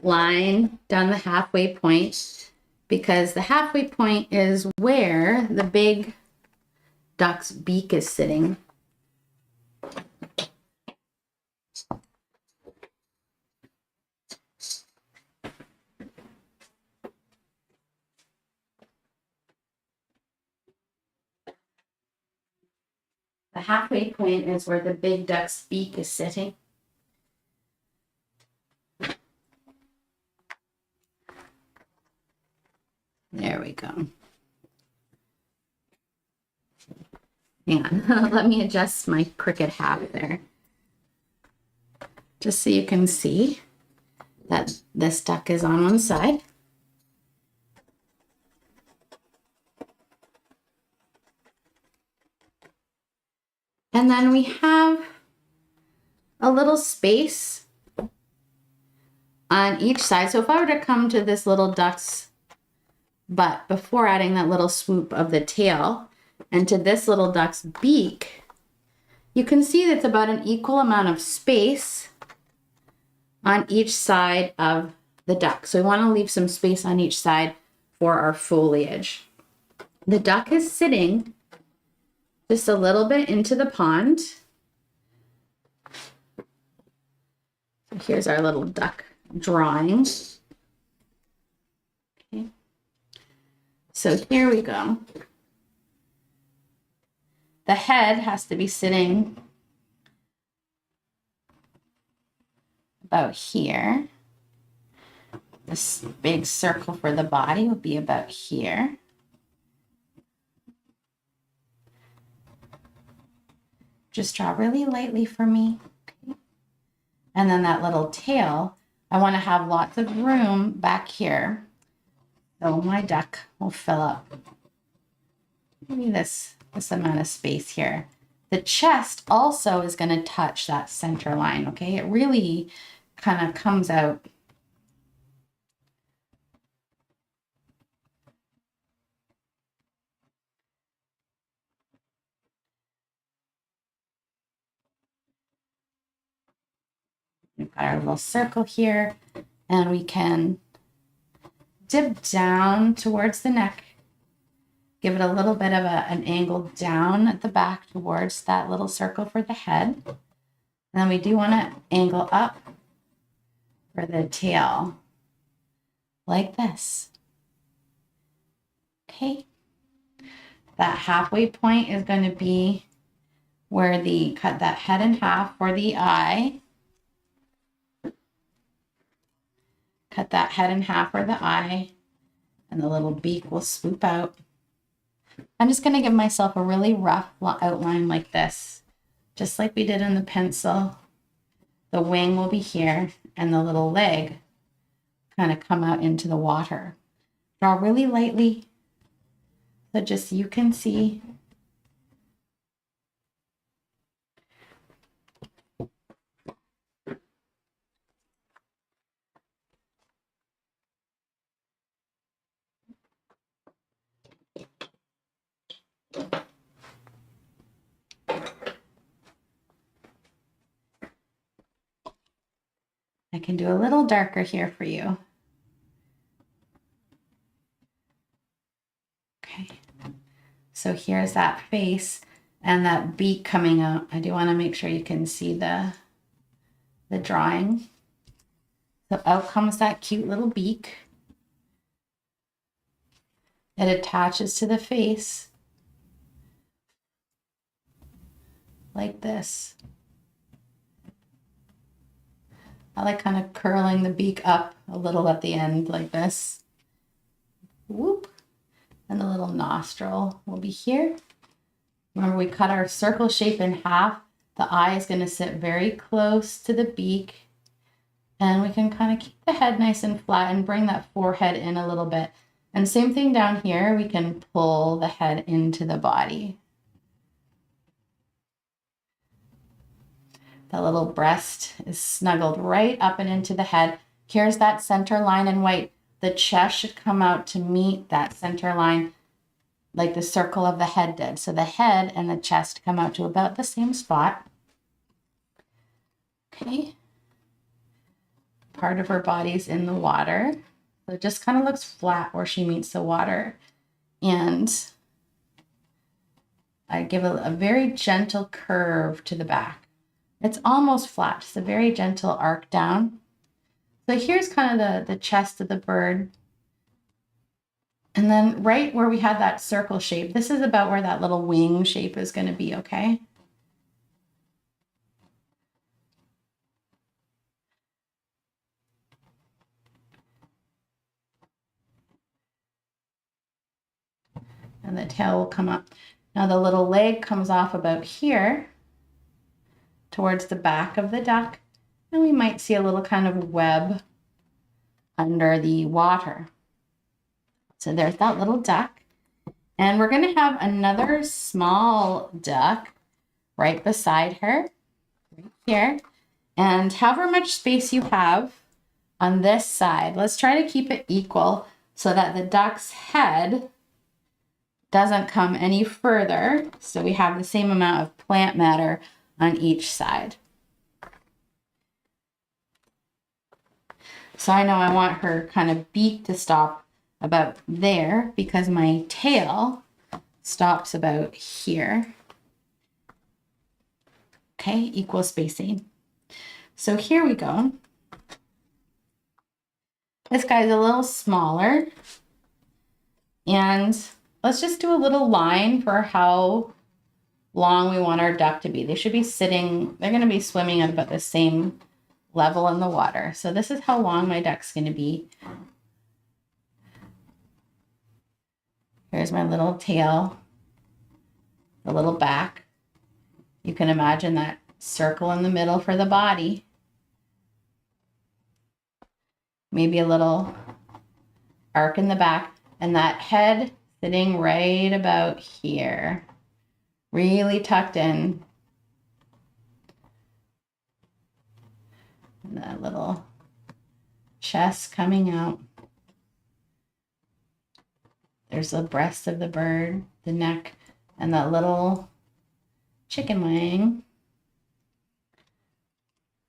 [SPEAKER 1] line down the halfway point, because the halfway point is where the big duck's beak is sitting. The halfway point is where the big duck's beak is sitting. There we go. Hang on, let me adjust my crooked hat there. Just so you can see that this duck is on one side. And then we have a little space on each side. So if I were to come to this little duck's butt before adding that little swoop of the tail, and to this little duck's beak, you can see that's about an equal amount of space on each side of the duck. So we want to leave some space on each side for our foliage. The duck is sitting just a little bit into the pond. So here's our little duck drawing. Okay. So here we go. The head has to be sitting about here. This big circle for the body will be about here. Just draw really lightly for me. Okay. And then that little tail, I want to have lots of room back here. So my duck will fill up maybe this amount of space here. The chest also is going to touch that center line, okay? It really kind of comes out. We've got our little circle here, and we can dip down towards the neck. Give it a little bit of an angle down at the back towards that little circle for the head. And then we do want to angle up for the tail, like this. Okay. That halfway point is going to be where cut that head in half for the eye. Cut that head in half for the eye, and the little beak will swoop out. I'm just going to give myself a really rough outline like this, just like we did in the pencil. The wing will be here, and the little leg kind of come out into the water. Draw really lightly, so just you can see. I can do a little darker here for you. Okay, so here's that face and that beak coming out. I do want to make sure you can see the drawing. So out comes that cute little beak. It attaches to the face like this. I like kind of curling the beak up a little at the end like this. Whoop. And the little nostril will be here. Remember, we cut our circle shape in half. The eye is going to sit very close to the beak. And we can kind of keep the head nice and flat and bring that forehead in a little bit. And same thing down here, we can pull the head into the body. The little breast is snuggled right up and into the head. Here's that center line in white. The chest should come out to meet that center line like the circle of the head did. So the head and the chest come out to about the same spot. Okay. Part of her body's in the water. So it just kind of looks flat where she meets the water. And I give a very gentle curve to the back. It's almost flat, just a very gentle arc down. So here's kind of the chest of the bird. And then right where we had that circle shape, this is about where that little wing shape is going to be, okay? And the tail will come up. Now the little leg comes off about here towards the back of the duck, and we might see a little kind of web under the water. So there's that little duck. And we're going to have another small duck right beside her, right here. And however much space you have on this side, let's try to keep it equal so that the duck's head doesn't come any further. So we have the same amount of plant matter on each side. So I know I want her kind of beak to stop about there because my tail stops about here. Okay, equal spacing. So here we go. This guy's a little smaller. And let's just do a little line for how long we want our duck to be. They should be sitting, they're going to be swimming at about the same level in the water. So this is how long my duck's going to be. Here's my little tail, the little back. You can imagine that circle in the middle for the body. Maybe a little arc in the back, and that head sitting right about here, really tucked in. And that little chest coming out. There's the breast of the bird, the neck, and that little chicken wing.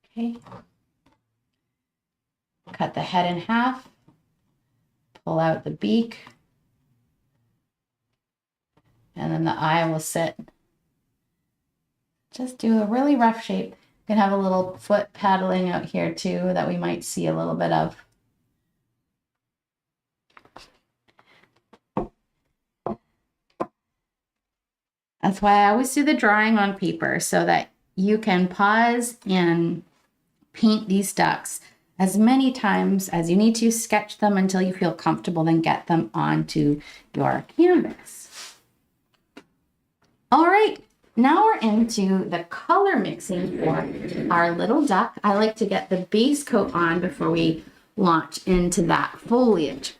[SPEAKER 1] Okay. Cut the head in half. Pull out the beak. And then the eye will sit. Just do a really rough shape. You can have a little foot paddling out here too that we might see a little bit of. That's why I always do the drawing on paper so that you can pause and paint these ducks as many times as you need to. Sketch them until you feel comfortable, then get them onto your canvas. All right, now we're into the color mixing for our little duck. I like to get the base coat on before we launch into that foliage.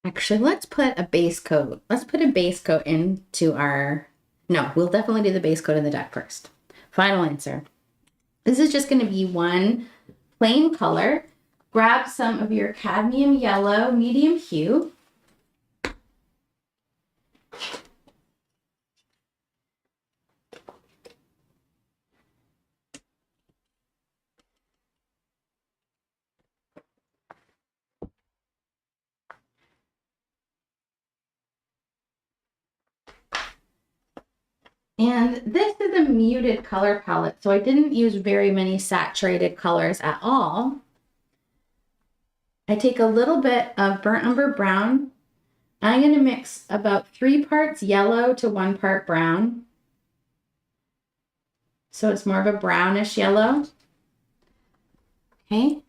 [SPEAKER 1] Actually, let's put a base coat. Let's put a base coat into our, no, we'll definitely do the base coat in the duck first. Final answer. This is just going to be one plain color. Grab some of your cadmium yellow, medium hue. And this is a muted color palette, so I didn't use very many saturated colors at all. I take a little bit of burnt umber brown. I'm going to mix about 3 parts yellow to 1 part brown. So it's more of a brownish yellow. Okay.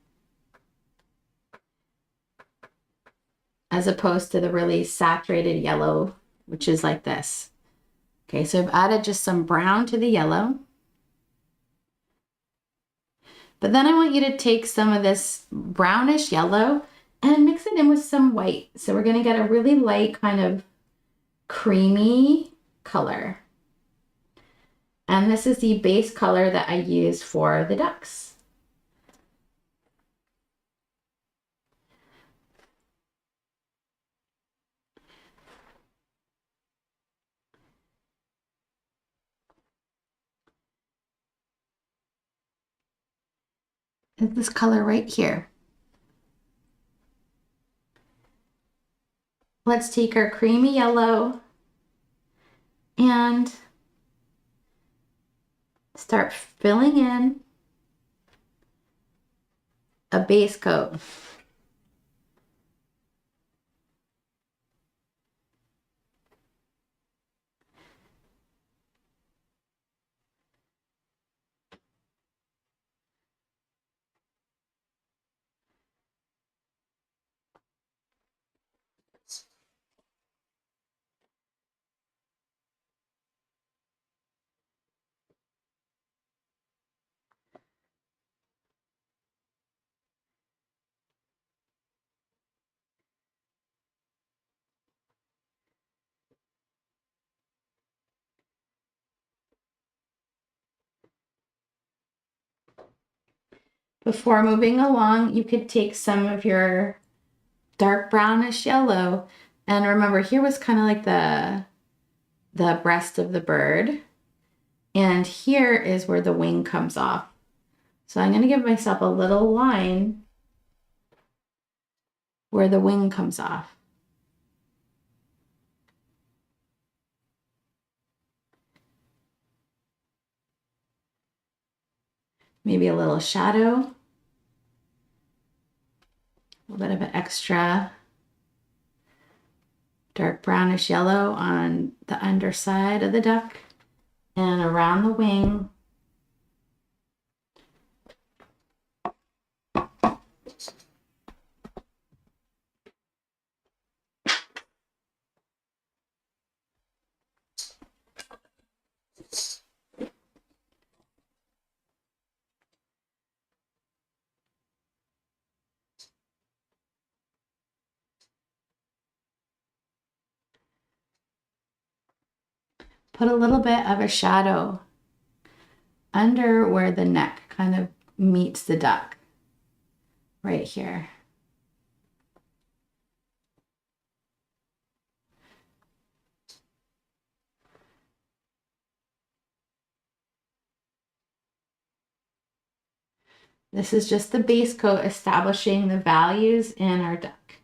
[SPEAKER 1] As opposed to the really saturated yellow, which is like this. Okay, so I've added just some brown to the yellow. But then I want you to take some of this brownish yellow and mix it in with some white. So we're gonna get a really light kind of creamy color. And this is the base color that I use for the ducks. It's this color right here. Let's take our creamy yellow and start filling in a base coat. Before moving along, you could take some of your dark brownish yellow, and remember here was kind of like the breast of the bird, and here is where the wing comes off. So I'm going to give myself a little line where the wing comes off. Maybe a little shadow, a little bit of an extra dark brownish yellow on the underside of the duck and around the wing. Put a little bit of a shadow under where the neck kind of meets the duck, right here. This is just the base coat establishing the values in our duck.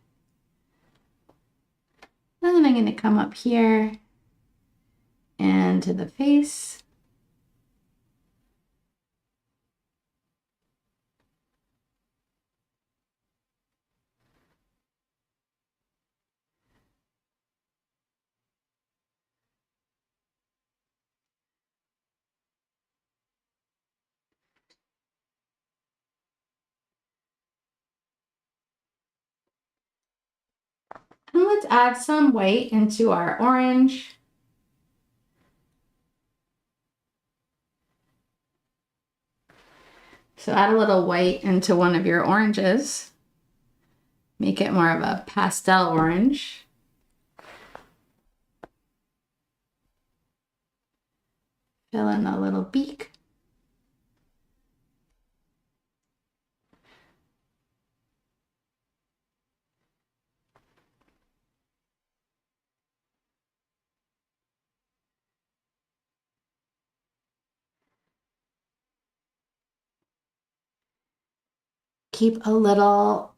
[SPEAKER 1] And then I'm going to come up here and to the face. And let's add some white into our orange. So add a little white into one of your oranges. Make it more of a pastel orange. Fill in the little beak. Keep a little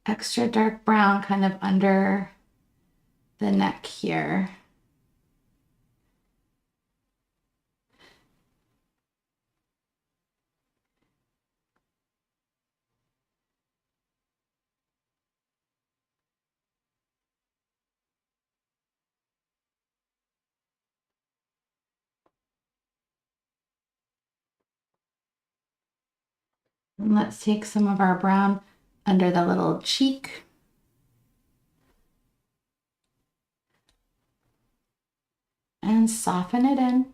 [SPEAKER 1] extra dark brown kind of under the neck here. And let's take some of our brown under the little cheek. And soften it in.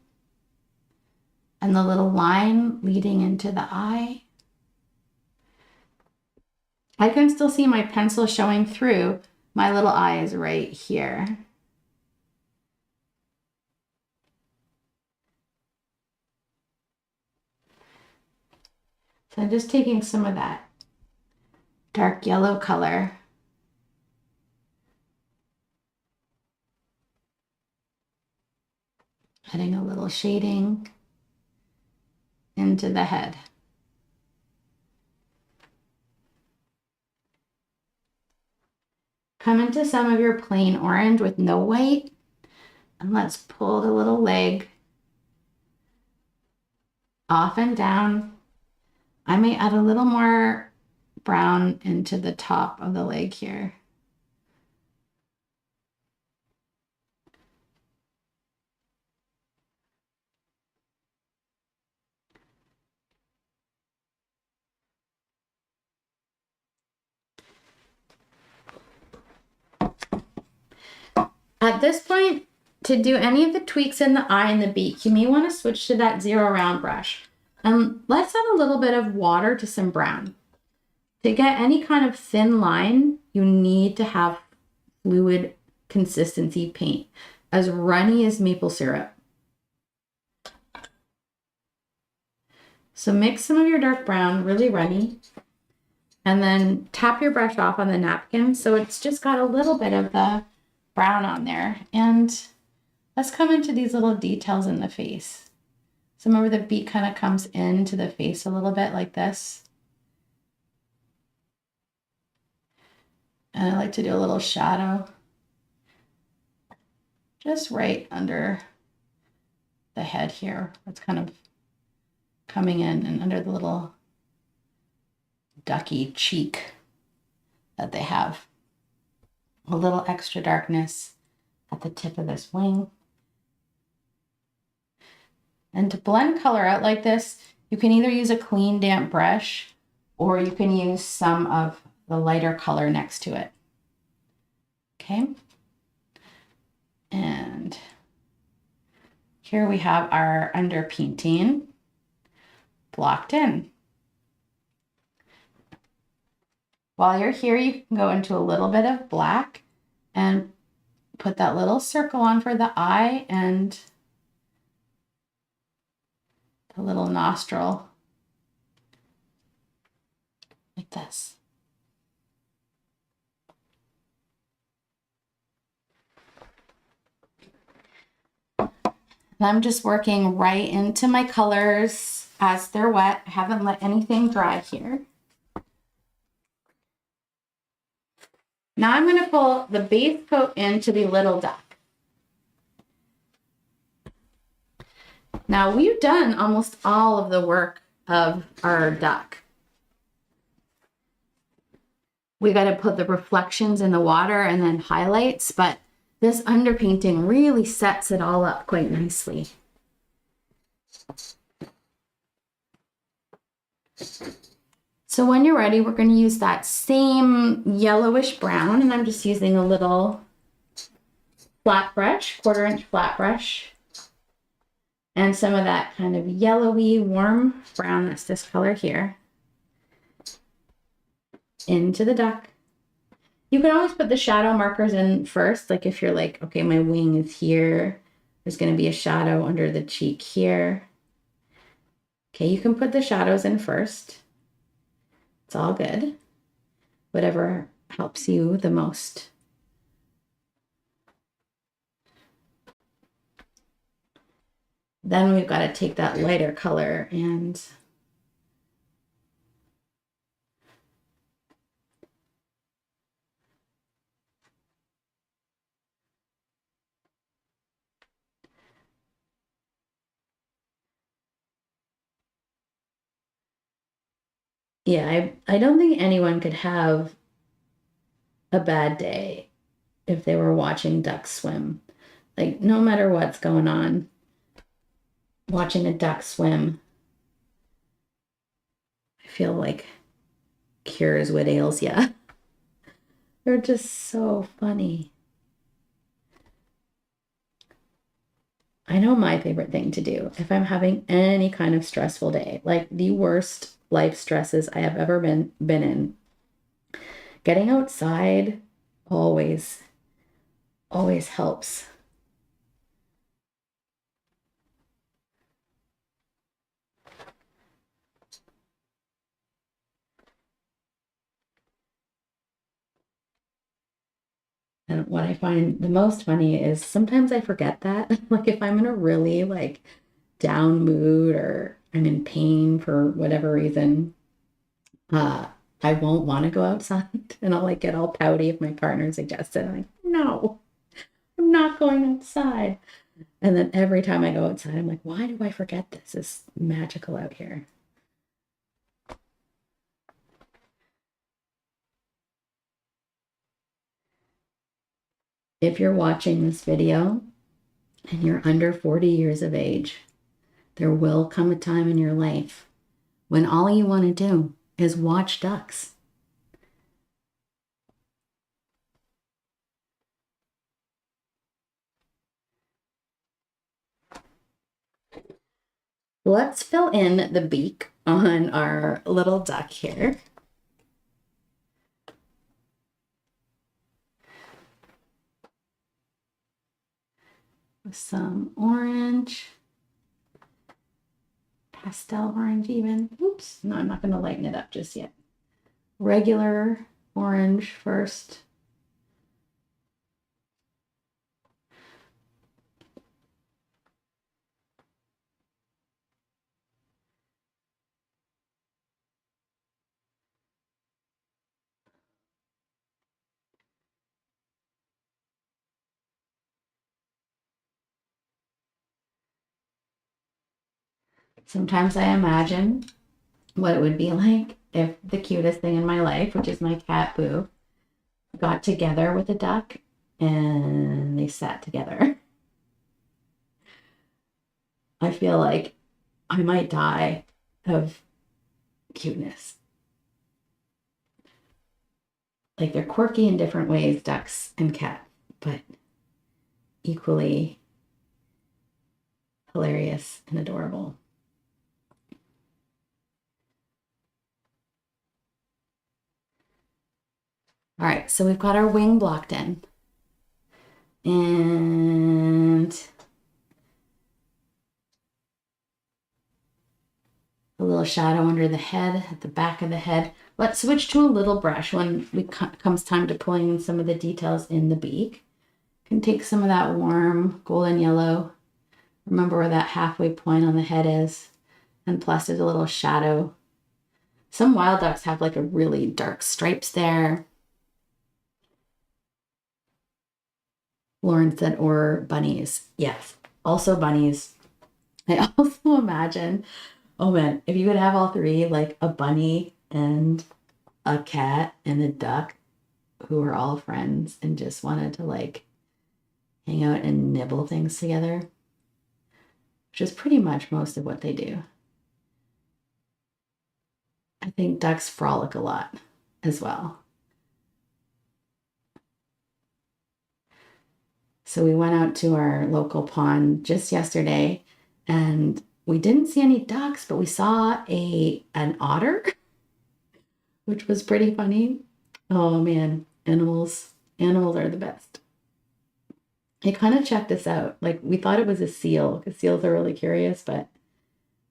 [SPEAKER 1] And the little line leading into the eye. I can still see my pencil showing through. My little eye is right here. So I'm just taking some of that dark yellow color. Adding a little shading into the head. Come into some of your plain orange with no white, and let's pull the little leg off and down. I may add a little more brown into the top of the leg here. At this point, to do any of the tweaks in the eye and the beak, you may want to switch to that zero round brush. And let's add a little bit of water to some brown. To get any kind of thin line, you need to have fluid consistency paint, as runny as maple syrup. So mix some of your dark brown, really runny, and then tap your brush off on the napkin so it's just got a little bit of the brown on there. And let's come into these little details in the face. So remember the beak kind of comes into the face a little bit like this. And I like to do a little shadow just right under the head here. It's kind of coming in and under the little ducky cheek that they have. A little extra darkness at the tip of this wing. And to blend color out like this, you can either use a clean, damp brush or you can use some of the lighter color next to it. Okay. And here we have our underpainting blocked in. While you're here, you can go into a little bit of black and put that little circle on for the eye and the little nostril like this. And I'm just working right into my colors as they're wet. I haven't let anything dry here. Now I'm going to pull the base coat into the little duck. Now we've done almost all of the work of our duck. We got to put the reflections in the water and then highlights, but this underpainting really sets it all up quite nicely. So when you're ready, we're going to use that same yellowish brown, and I'm just using a little flat brush, 1/4 inch flat brush, and some of that kind of yellowy warm brown, that's this color here, into the duck. You can always put the shadow markers in first, like if you're like, okay, my wing is here, there's going to be a shadow under the cheek here. Okay, you can put the shadows in first. It's all good. Whatever helps you the most. Then we've got to take that lighter color and yeah, I don't think anyone could have a bad day if they were watching ducks swim. Like, no matter what's going on, watching a duck swim, I feel like cures what ails ya. They're just so funny. I know my favorite thing to do if I'm having any kind of stressful day, like the worst life stresses I have ever been in. Getting outside always helps. And what I find the most funny is sometimes I forget that. Like if I'm in a really like down mood or I'm in pain for whatever reason, I won't want to go outside and I'll like get all pouty if my partner suggests it. I'm like, no, I'm not going outside. And then every time I go outside, I'm like, why do I forget this? It's magical out here. If you're watching this video and you're under 40 years of age, there will come a time in your life when all you want to do is watch ducks. Let's fill in the beak on our little duck here. With some orange. pastel orange even. Oops, no, I'm not going to lighten it up just yet. Regular orange first. Sometimes I imagine what it would be like if the cutest thing in my life, which is my cat Boo, got together with a duck and they sat together. I feel like I might die of cuteness. Like they're quirky in different ways, ducks and cats, but equally hilarious and adorable. All right, so we've got our wing blocked in. And a little shadow under the head, at the back of the head. Let's switch to a little brush when it comes time to pulling in some of the details in the beak. You can take some of that warm golden yellow. Remember where that halfway point on the head is. And plus there's a little shadow. Some wild ducks have like a really dark stripes there. Lauren said, or bunnies. Yes, also bunnies. I also imagine, oh man, if you could have all three, like a bunny and a cat and a duck who are all friends and just wanted to like hang out and nibble things together, which is pretty much most of what they do. I think ducks frolic a lot as well. So we went out to our local pond just yesterday and we didn't see any ducks, but we saw an otter, which was pretty funny. Oh man, animals are the best. It kind of checked us out. Like we thought it was a seal because seals are really curious, but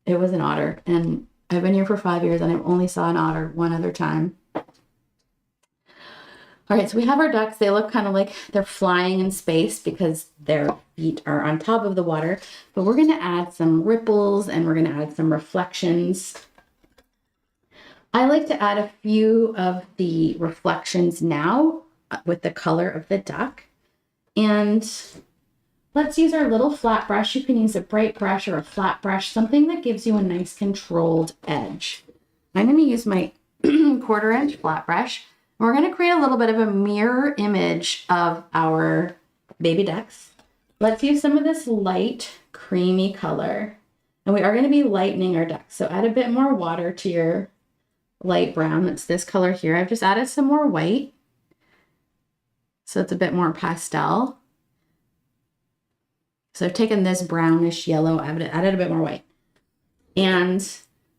[SPEAKER 1] it was an otter. And I've been here for 5 years and I've only saw an otter one other time. All right, so we have our ducks. They look kind of like they're flying in space because their feet are on top of the water. But we're going to add some ripples and we're going to add some reflections. I like to add a few of the reflections now with the color of the duck. And let's use our little flat brush. You can use a bright brush or a flat brush, something that gives you a nice controlled edge. I'm going to use my 1/4 inch flat brush. We're going to create a little bit of a mirror image of our baby ducks. Let's use some of this light creamy color. And we are going to be lightening our ducks. So add a bit more water to your light brown. That's this color here. I've just added some more white. So it's a bit more pastel. So I've taken this brownish yellow, added a bit more white. And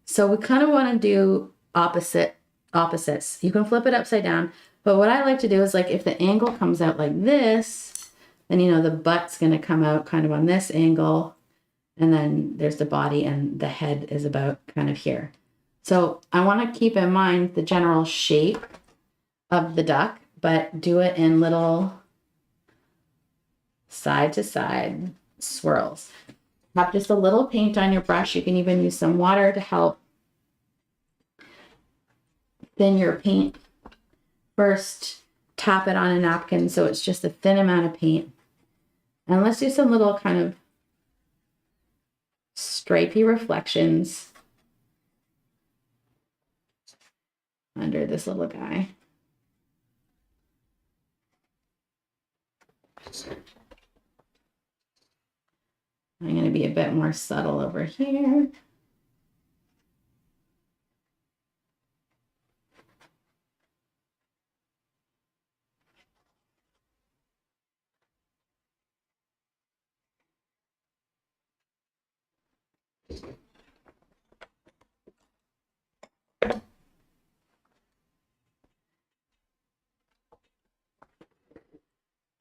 [SPEAKER 1] so we kind of want to do opposites. You can flip it upside down. But what I like to do is like if the angle comes out like this, then you know the butt's going to come out kind of on this angle. And then there's the body and the head is about kind of here. So I want to keep in mind the general shape of the duck, but do it in little side to side swirls. Have just a little paint on your brush. You can even use some water to help thin your paint. First, tap it on a napkin so it's just a thin amount of paint. And let's do some little kind of stripy reflections under this little guy. I'm going to be a bit more subtle over here.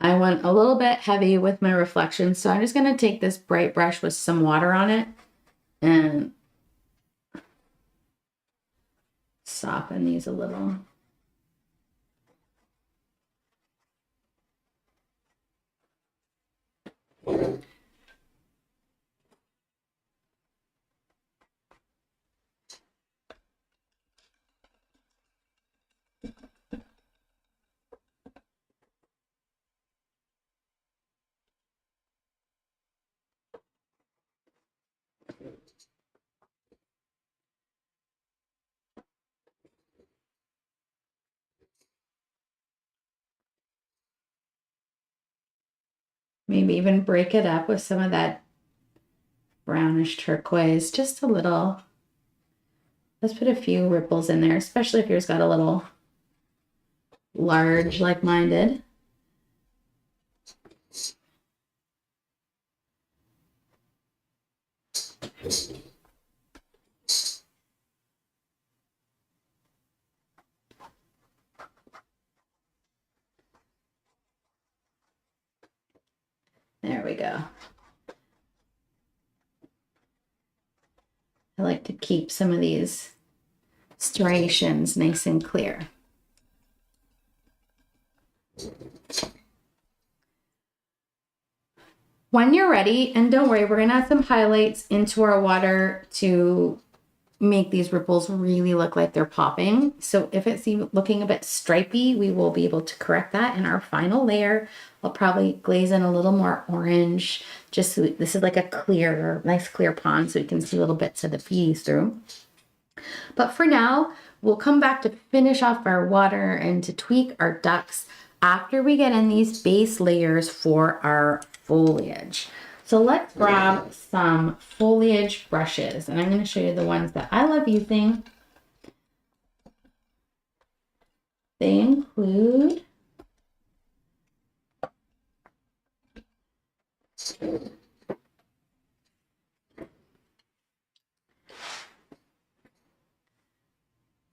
[SPEAKER 1] I went a little bit heavy with my reflections, so I'm just going to take this bright brush with some water on it and soften these a little. Maybe even break it up with some of that brownish turquoise, just a little. Let's put a few ripples in there, especially if yours got a little large like mine did. There we go. I like to keep some of these striations nice and clear. When you're ready, and don't worry, we're gonna add some highlights into our water to make these ripples really look like they're popping. So if it's looking a bit stripy, we will be able to correct that in our final layer. I'll probably glaze in a little more orange, just so this is like a clear, nice clear pond, so you can see little bits of the peas through. But for now, we'll come back to finish off our water and to tweak our ducks after we get in these base layers for our foliage. So let's grab some foliage brushes, and I'm going to show you the ones that I love using. They include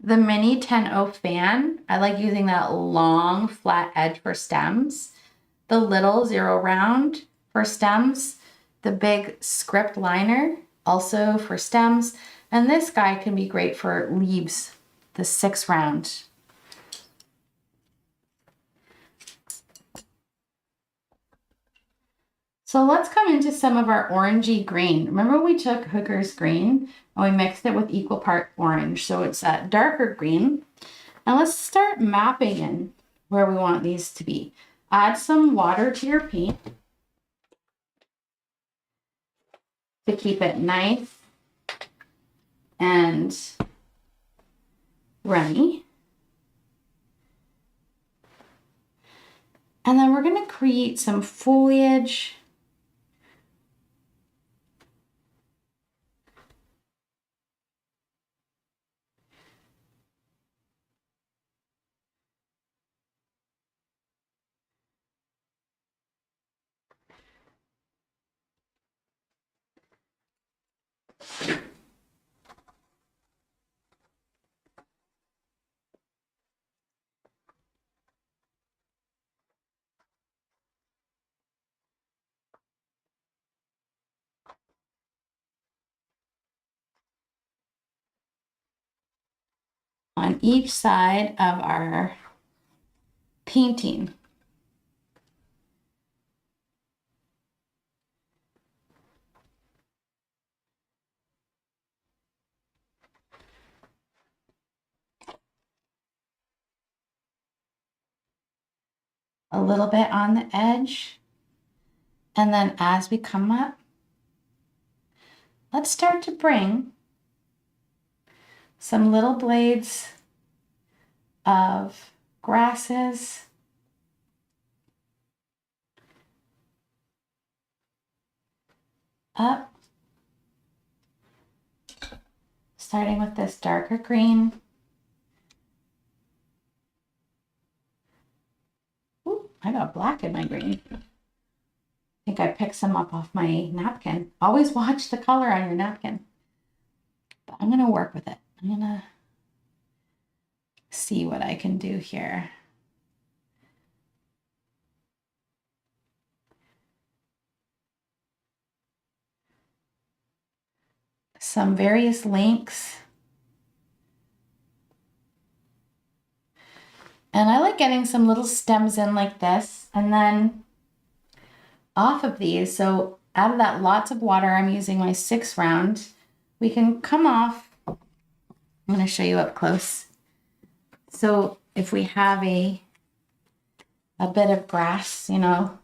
[SPEAKER 1] the mini 10-0 fan. I like using that long flat edge for stems. The little 0 round for stems. The big script liner also for stems. And this guy can be great for leaves, the 6 round. So let's come into some of our orangey green. Remember we took Hooker's green and we mixed it with equal part orange. So it's that darker green. And let's start mapping in where we want these to be. Add some water to your paint to keep it nice and runny. And then we're going to create some foliage. On each side of our painting. A little bit on the edge. And then as we come up, let's start to bring some little blades of grasses up, starting with this darker green. Ooh, I got black in my green. I think I picked some up off my napkin. Always watch the color on your napkin. But I'm going to work with it. I'm going to see what I can do here. Some various lengths like getting some little stems in like this, and then off of these, so out of that lots of water, I'm using my 6 round. We can come off. I'm going to show you up close. So if we have a bit of grass, you know,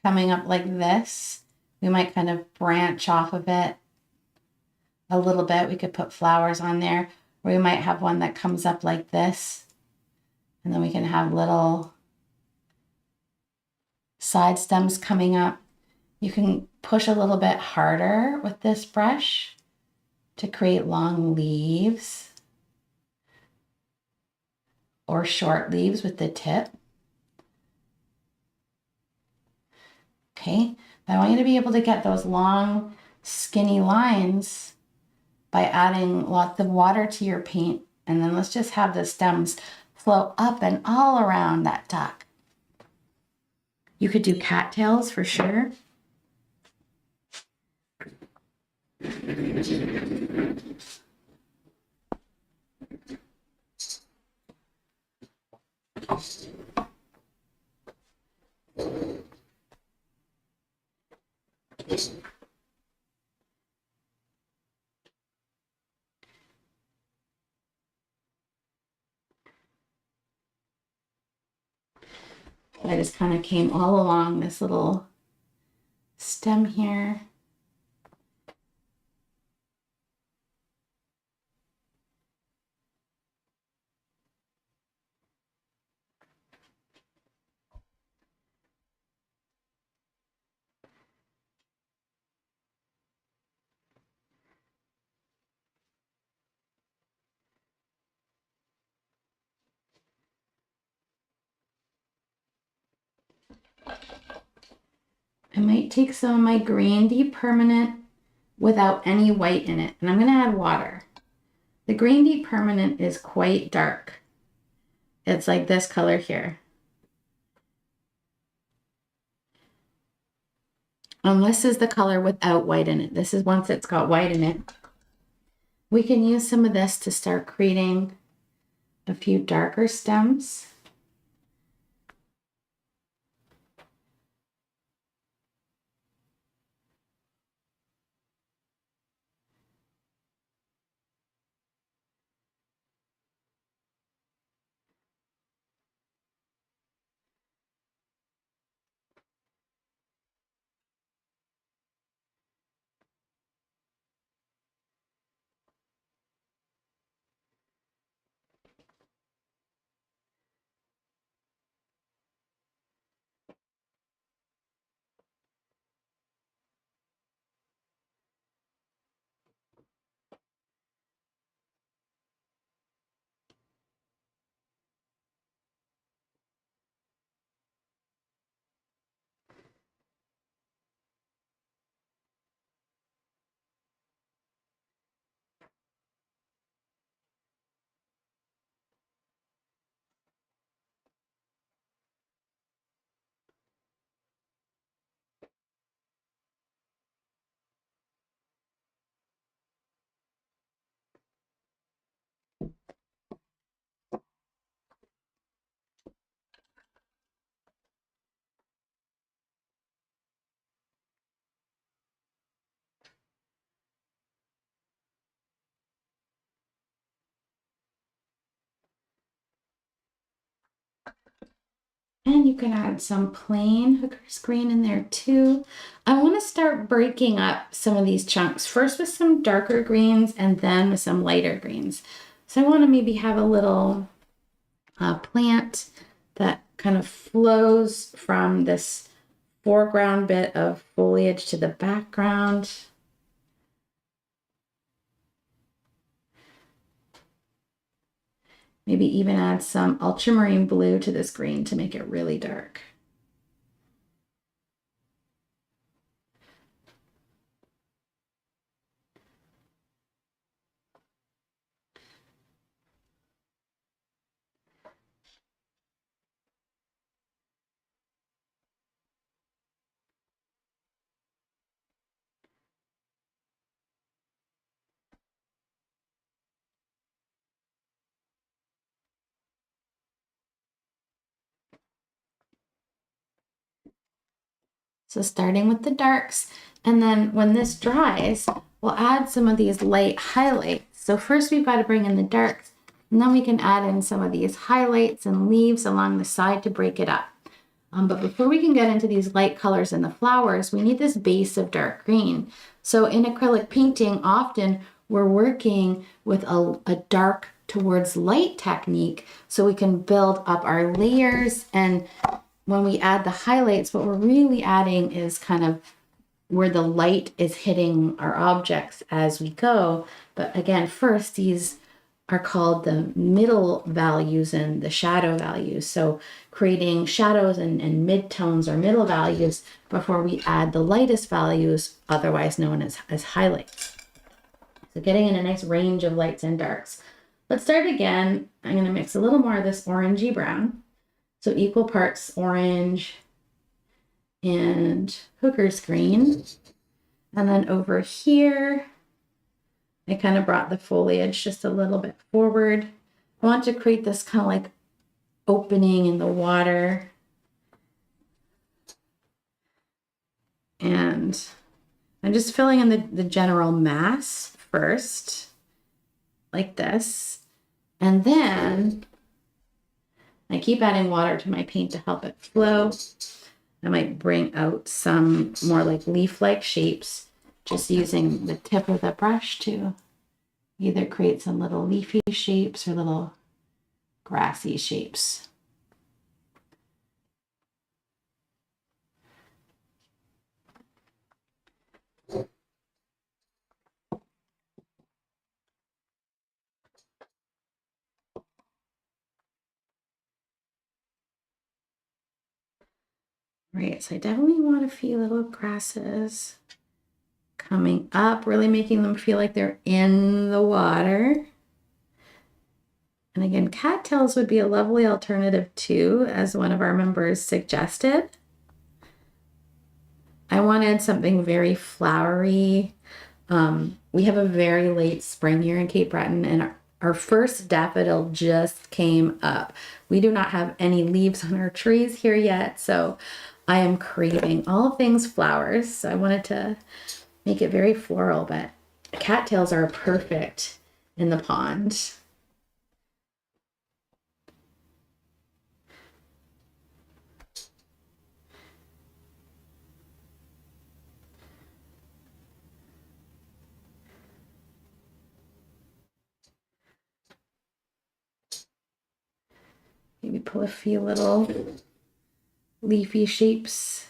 [SPEAKER 1] coming up like this, we might kind of branch off of it a little bit. We could put flowers on there, or we might have one that comes up like this, and then we can have little side stems coming up. You can push a little bit harder with this brush to create long leaves or short leaves with the tip. Okay, but I want you to be able to get those long, skinny lines by adding lots of water to your paint. And then let's just have the stems flow up and all around that duck. You could do cattails for sure. I just kind of came all along this little stem here. I might take some of my green deep permanent without any white in it, and I'm going to add water. The green deep permanent is quite dark. It's like this color here. And this is the color without white in it. This is once it's got white in it. We can use some of this to start creating a few darker stems. And you can add some plain hooker's green in there too. I want to start breaking up some of these chunks, first with some darker greens and then with some lighter greens. So I want to maybe have a little plant that kind of flows from this foreground bit of foliage to the background. Maybe even add some ultramarine blue to this green to make it really dark. So starting with the darks, and then when this dries, we'll add some of these light highlights. So first we've got to bring in the darks, and then we can add in some of these highlights and leaves along the side to break it up. But before we can get into these light colors in the flowers, we need this base of dark green. So in acrylic painting, often we're working with a dark towards light technique so we can build up our layers. And when we add the highlights, what we're really adding is kind of where the light is hitting our objects as we go. But again, first, these are called the middle values and the shadow values. So creating shadows and midtones or middle values before we add the lightest values, otherwise known as highlights. So getting in a nice range of lights and darks. Let's start again. I'm going to mix a little more of this orangey brown. So equal parts orange and hooker's green. And then over here, I kind of brought the foliage just a little bit forward. I want to create this kind of like opening in the water. And I'm just filling in the general mass first, like this. And then I keep adding water to my paint to help it flow. I might bring out some more like leaf-like shapes, just using the tip of the brush to either create some little leafy shapes or little grassy shapes. Right, so I definitely want a few little grasses coming up, really making them feel like they're in the water. And again, cattails would be a lovely alternative too, as one of our members suggested. I wanted something very flowery. We have a very late spring here in Cape Breton, and our first daffodil just came up. We do not have any leaves on our trees here yet, so I am craving all things flowers. So I wanted to make it very floral, but cattails are perfect in the pond. Maybe pull a few little leafy shapes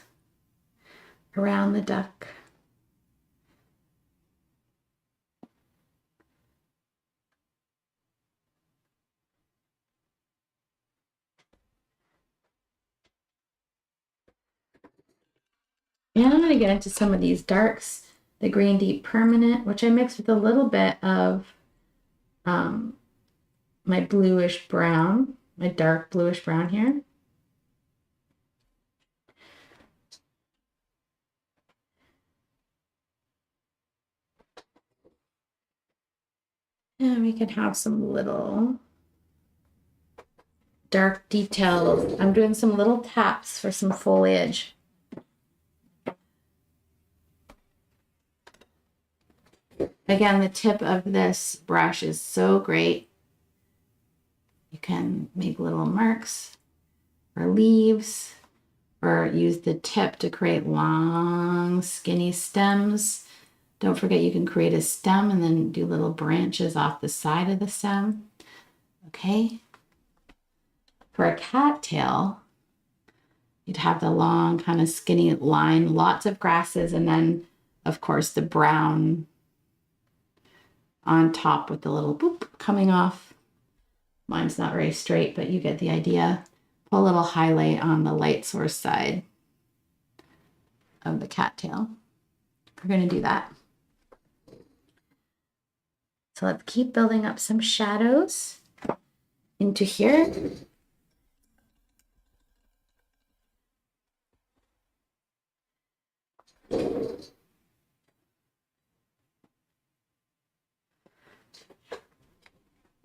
[SPEAKER 1] around the duck. And I'm going to get into some of these darks, the Green Deep Permanent, which I mixed with a little bit of my bluish brown, my dark bluish brown here. And we can have some little dark details. I'm doing some little taps for some foliage. Again, the tip of this brush is so great. You can make little marks or leaves, or use the tip to create long, skinny stems. Don't forget you can create a stem and then do little branches off the side of the stem. Okay. For a cattail, you'd have the long, kind of skinny line, lots of grasses, and then, of course, the brown on top with the little boop coming off. Mine's not very straight, but you get the idea. Put a little highlight on the light source side of the cattail. We're going to do that. So let's keep building up some shadows into here.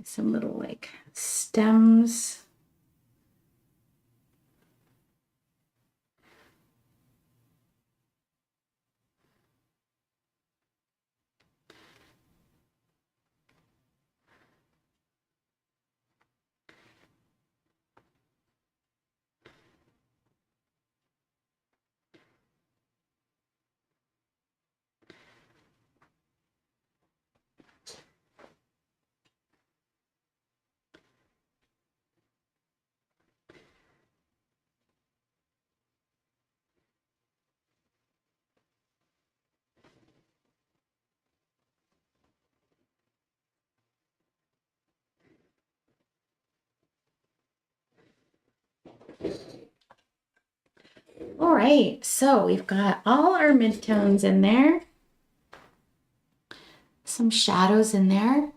[SPEAKER 1] Some little like stems. All right, so we've got all our midtones in there. Some shadows in there.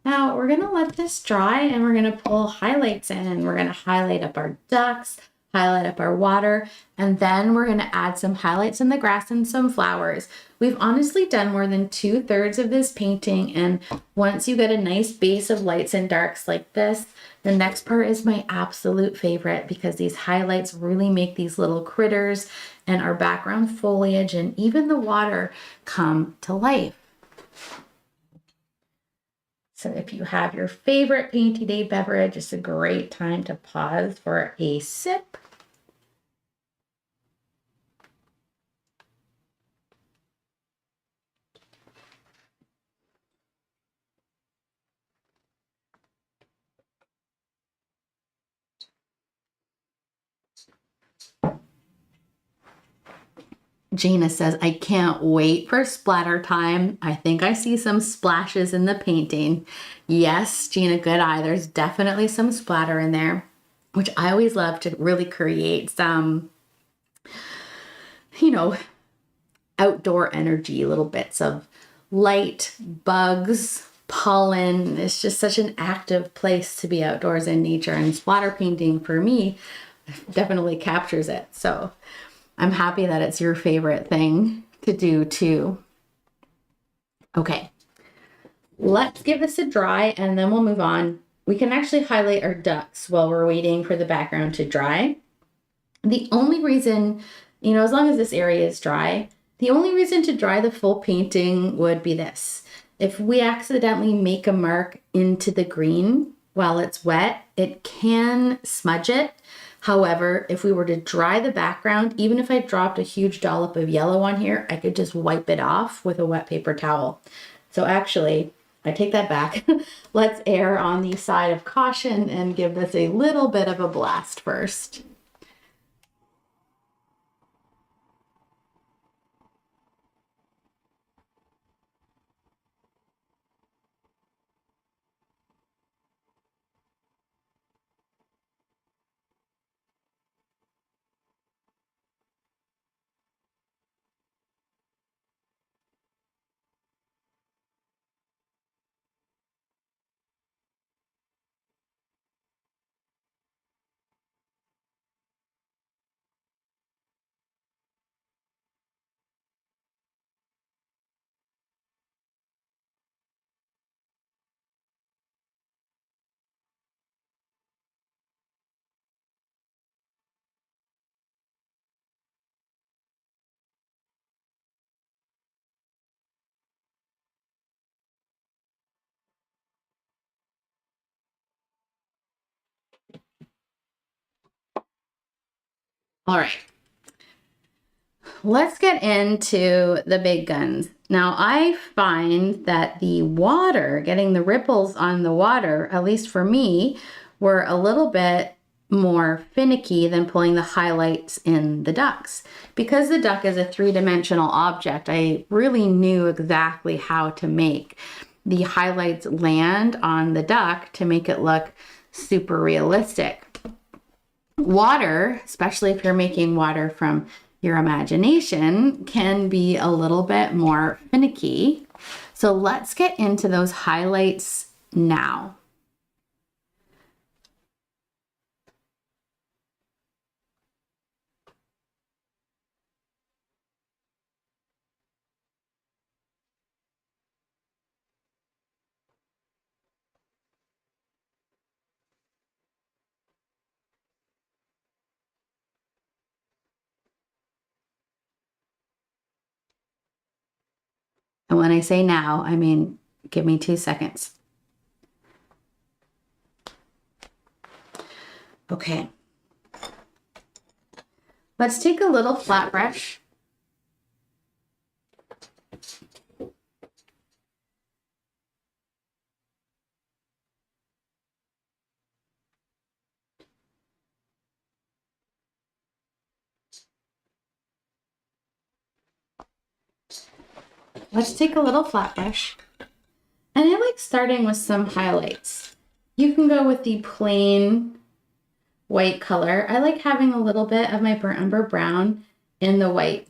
[SPEAKER 1] Now we're gonna let this dry and we're gonna pull highlights in. We're gonna highlight up our ducks, highlight up our water, and then we're gonna add some highlights in the grass and some flowers. We've honestly done more than 2/3 of this painting, and once you get a nice base of lights and darks like this, the next part is my absolute favorite because these highlights really make these little critters and our background foliage and even the water come to life. So if you have your favorite painty day beverage, it's a great time to pause for a sip. Gina says, I can't wait for splatter time. I think I see some splashes in the painting. Yes, Gina, good eye. There's definitely some splatter in there, which I always love to really create some, outdoor energy, little bits of light, bugs, pollen. It's just such an active place to be outdoors in nature, and splatter painting for me definitely captures it. So I'm happy that it's your favorite thing to do too. Okay, let's give this a dry and then we'll move on. We can actually highlight our ducks while we're waiting for the background to dry. The only reason, as long as this area is dry, the only reason to dry the full painting would be this. If we accidentally make a mark into the green while it's wet, it can smudge it. However, if we were to dry the background, even if I dropped a huge dollop of yellow on here, I could just wipe it off with a wet paper towel. So actually, I take that back. Let's err on the side of caution and give this a little bit of a blast first. All right. Let's get into the big guns. Now, I find that the water, getting the ripples on the water, at least for me, were a little bit more finicky than pulling the highlights in the ducks. Because the duck is a three-dimensional object, I really knew exactly how to make the highlights land on the duck to make it look super realistic. Water, especially if you're making water from your imagination, can be a little bit more finicky. So let's get into those highlights now. And when I say now, I mean, give me 2 seconds. Okay. Let's take a little flat brush. Let's take a little flat brush. And I like starting with some highlights. You can go with the plain white color. I like having a little bit of my burnt umber brown in the white.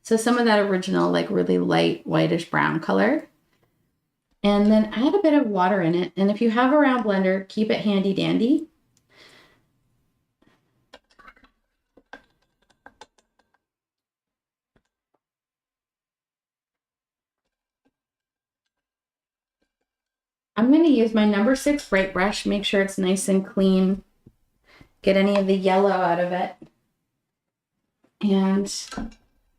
[SPEAKER 1] So some of that original, like really light whitish brown color. And then add a bit of water in it. And if you have a round blender, keep it handy dandy. I'm going to use my number 6 bright brush, make sure it's nice and clean, get any of the yellow out of it. And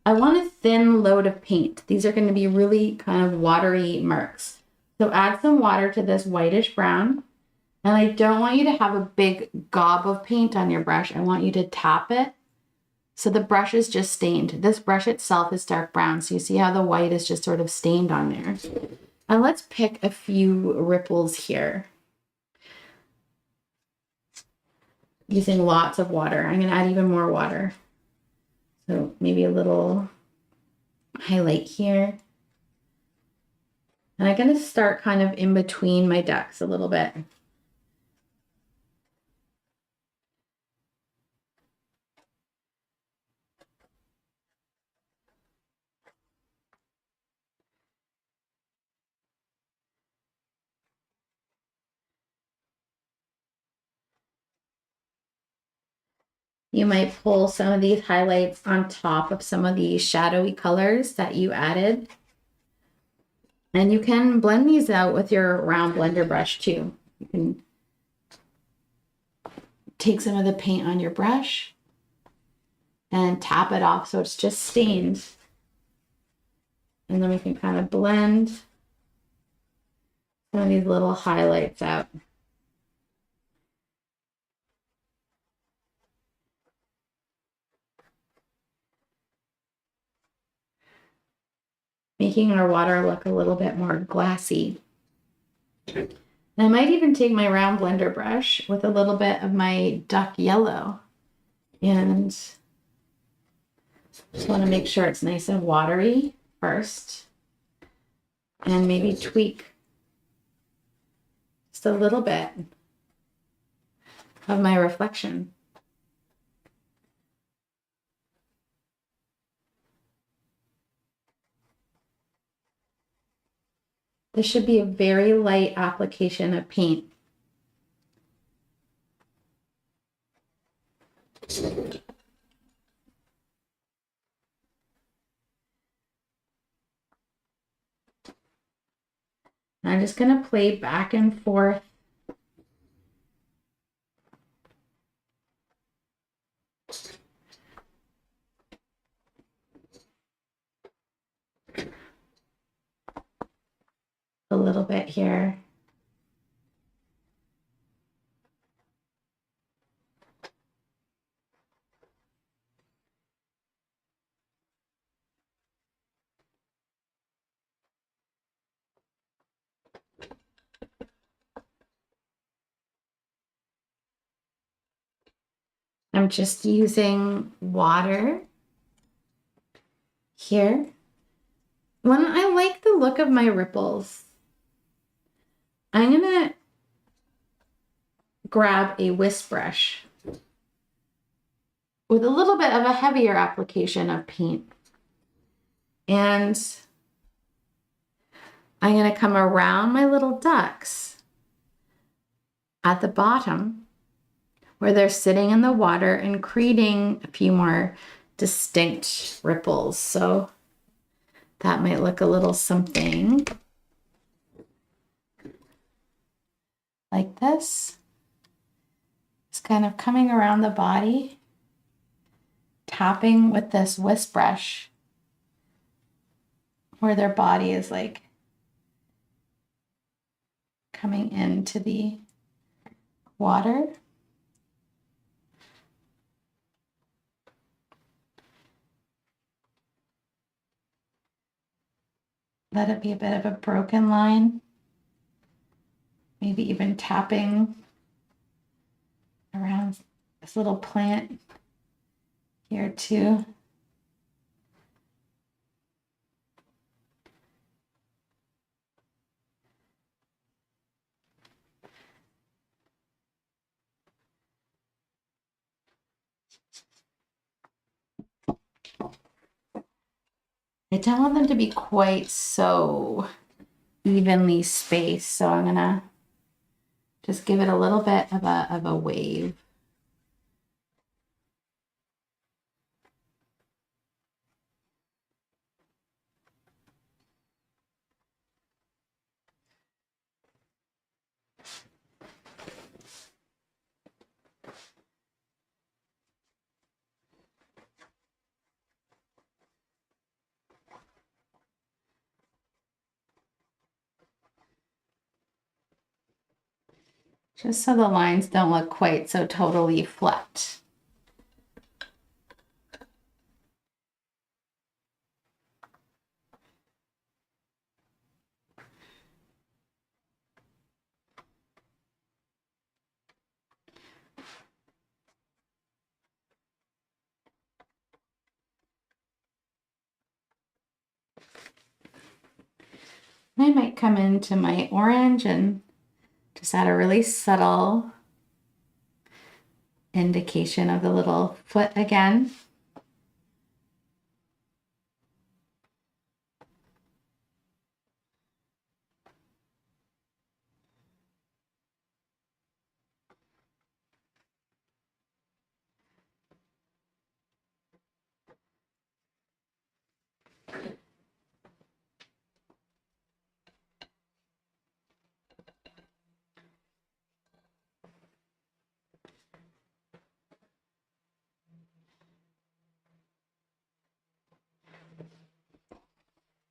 [SPEAKER 1] I want a thin load of paint. These are going to be really kind of watery marks. So add some water to this whitish brown. And I don't want you to have a big gob of paint on your brush. I want you to tap it so the brush is just stained. This brush itself is dark brown, so you see how the white is just sort of stained on there. And let's pick a few ripples here. Using lots of water. I'm going to add even more water. So maybe a little highlight here. And I'm going to start kind of in between my ducks a little bit. You might pull some of these highlights on top of some of these shadowy colors that you added. And you can blend these out with your round blender brush too. You can take some of the paint on your brush and tap it off so it's just stained. And then we can kind of blend some of these little highlights out. Making our water look a little bit more glassy. And I might even take my round blender brush with a little bit of my duck yellow and just want to make sure it's nice and watery first and maybe tweak just a little bit of my reflection. This should be a very light application of paint. I'm just going to play back and forth. A little bit here. I'm just using water here. When I like the look of my ripples, I'm gonna grab a whisk brush with a little bit of a heavier application of paint. And I'm gonna come around my little ducks at the bottom where they're sitting in the water and creating a few more distinct ripples. So that might look a little something like this. It's kind of coming around the body, tapping with this whisk brush where their body is like coming into the water. Let it be a bit of a broken line. Maybe even tapping around this little plant here too. I don't want them to be quite so evenly spaced, so I'm gonna just give it a little bit of a wave. Just so the lines don't look quite so totally flat. I might come into my orange and just add a really subtle indication of the little foot again.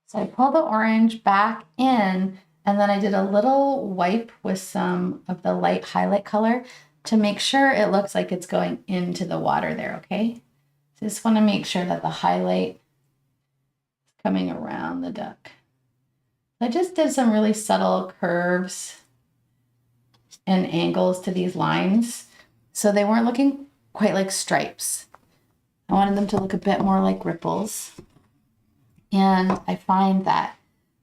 [SPEAKER 1] So I pull the orange back in, and then I did a little wipe with some of the light highlight color to make sure it looks like it's going into the water there, okay? So just want to make sure that the highlight is coming around the duck. I just did some really subtle curves and angles to these lines, so they weren't looking quite like stripes. I wanted them to look a bit more like ripples. And I find that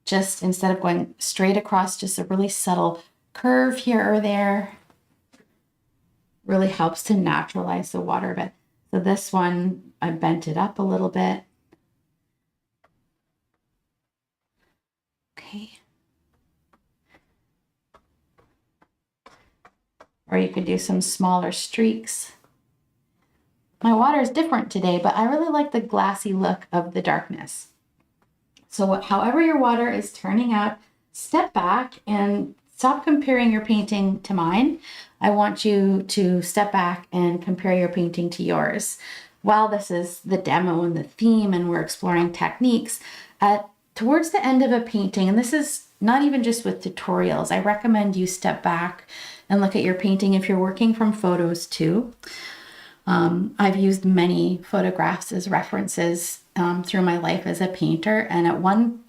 [SPEAKER 1] just instead of going straight across, just a really subtle curve here or there really helps to naturalize the water a bit. So this one, I bent it up a little bit. Okay. Or you could do some smaller streaks. My water is different today, but I really like the glassy look of the darkness. So however your water is turning out, step back and stop comparing your painting to mine. I want you to step back and compare your painting to yours. While this is the demo and the theme and we're exploring techniques, towards the end of a painting, and this is not even just with tutorials, I recommend you step back and look at your painting if you're working from photos too. I've used many photographs as references through my life as a painter, and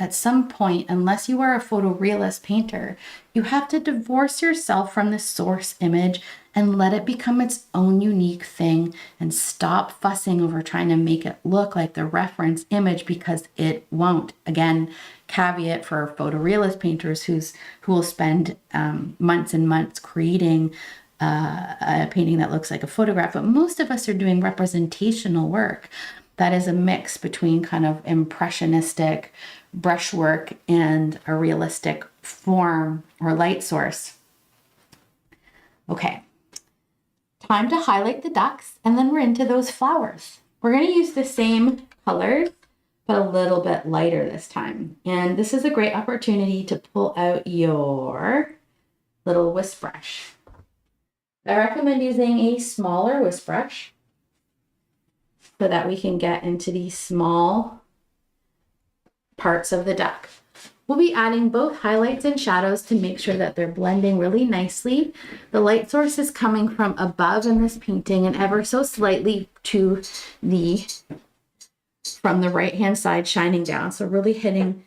[SPEAKER 1] at some point, unless you are a photorealist painter, you have to divorce yourself from the source image and let it become its own unique thing, and stop fussing over trying to make it look like the reference image, because it won't. Again, caveat for photorealist painters who will spend months and months creating a painting that looks like a photograph, but most of us are doing representational work that is a mix between kind of impressionistic brushwork and a realistic form or light source. Okay, time to highlight the ducks, and then we're into those flowers. We're going to use the same colors, but a little bit lighter this time. And this is a great opportunity to pull out your little whisk brush. I recommend using a smaller whisk brush so that we can get into these small parts of the duck. We'll be adding both highlights and shadows to make sure that they're blending really nicely. The light source is coming from above in this painting and ever so slightly from the right-hand side shining down. So really hitting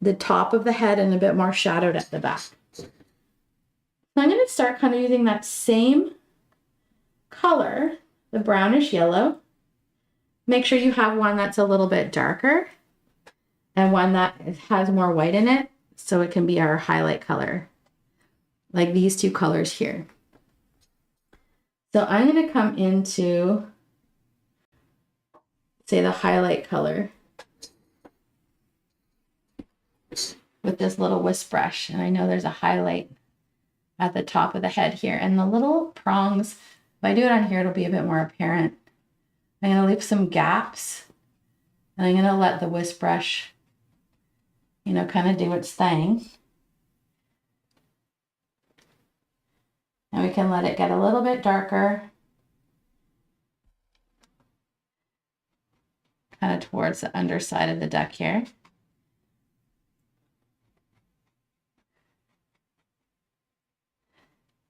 [SPEAKER 1] the top of the head and a bit more shadowed at the back. So I'm going to start kind of using that same color, the brownish yellow. Make sure you have one that's a little bit darker and one that has more white in it, so it can be our highlight color, like these two colors here. So I'm going to come into, say, the highlight color with this little wisp brush. And I know there's a highlight at the top of the head here. And the little prongs, if I do it on here, it'll be a bit more apparent. I'm going to leave some gaps. And I'm going to let the wisp brush, you know, kind of do its thing. And we can let it get a little bit darker, kind of towards the underside of the duck here.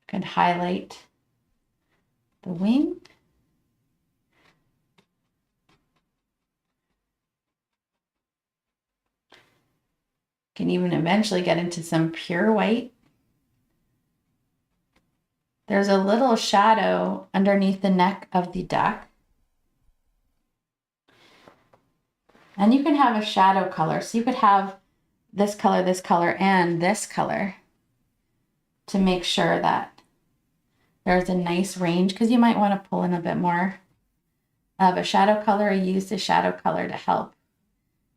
[SPEAKER 1] Can highlight the wing. Can even eventually get into some pure white. There's a little shadow underneath the neck of the duck. And you can have a shadow color. So you could have this color, and this color to make sure that there's a nice range, because you might want to pull in a bit more of a shadow color or use the shadow color to help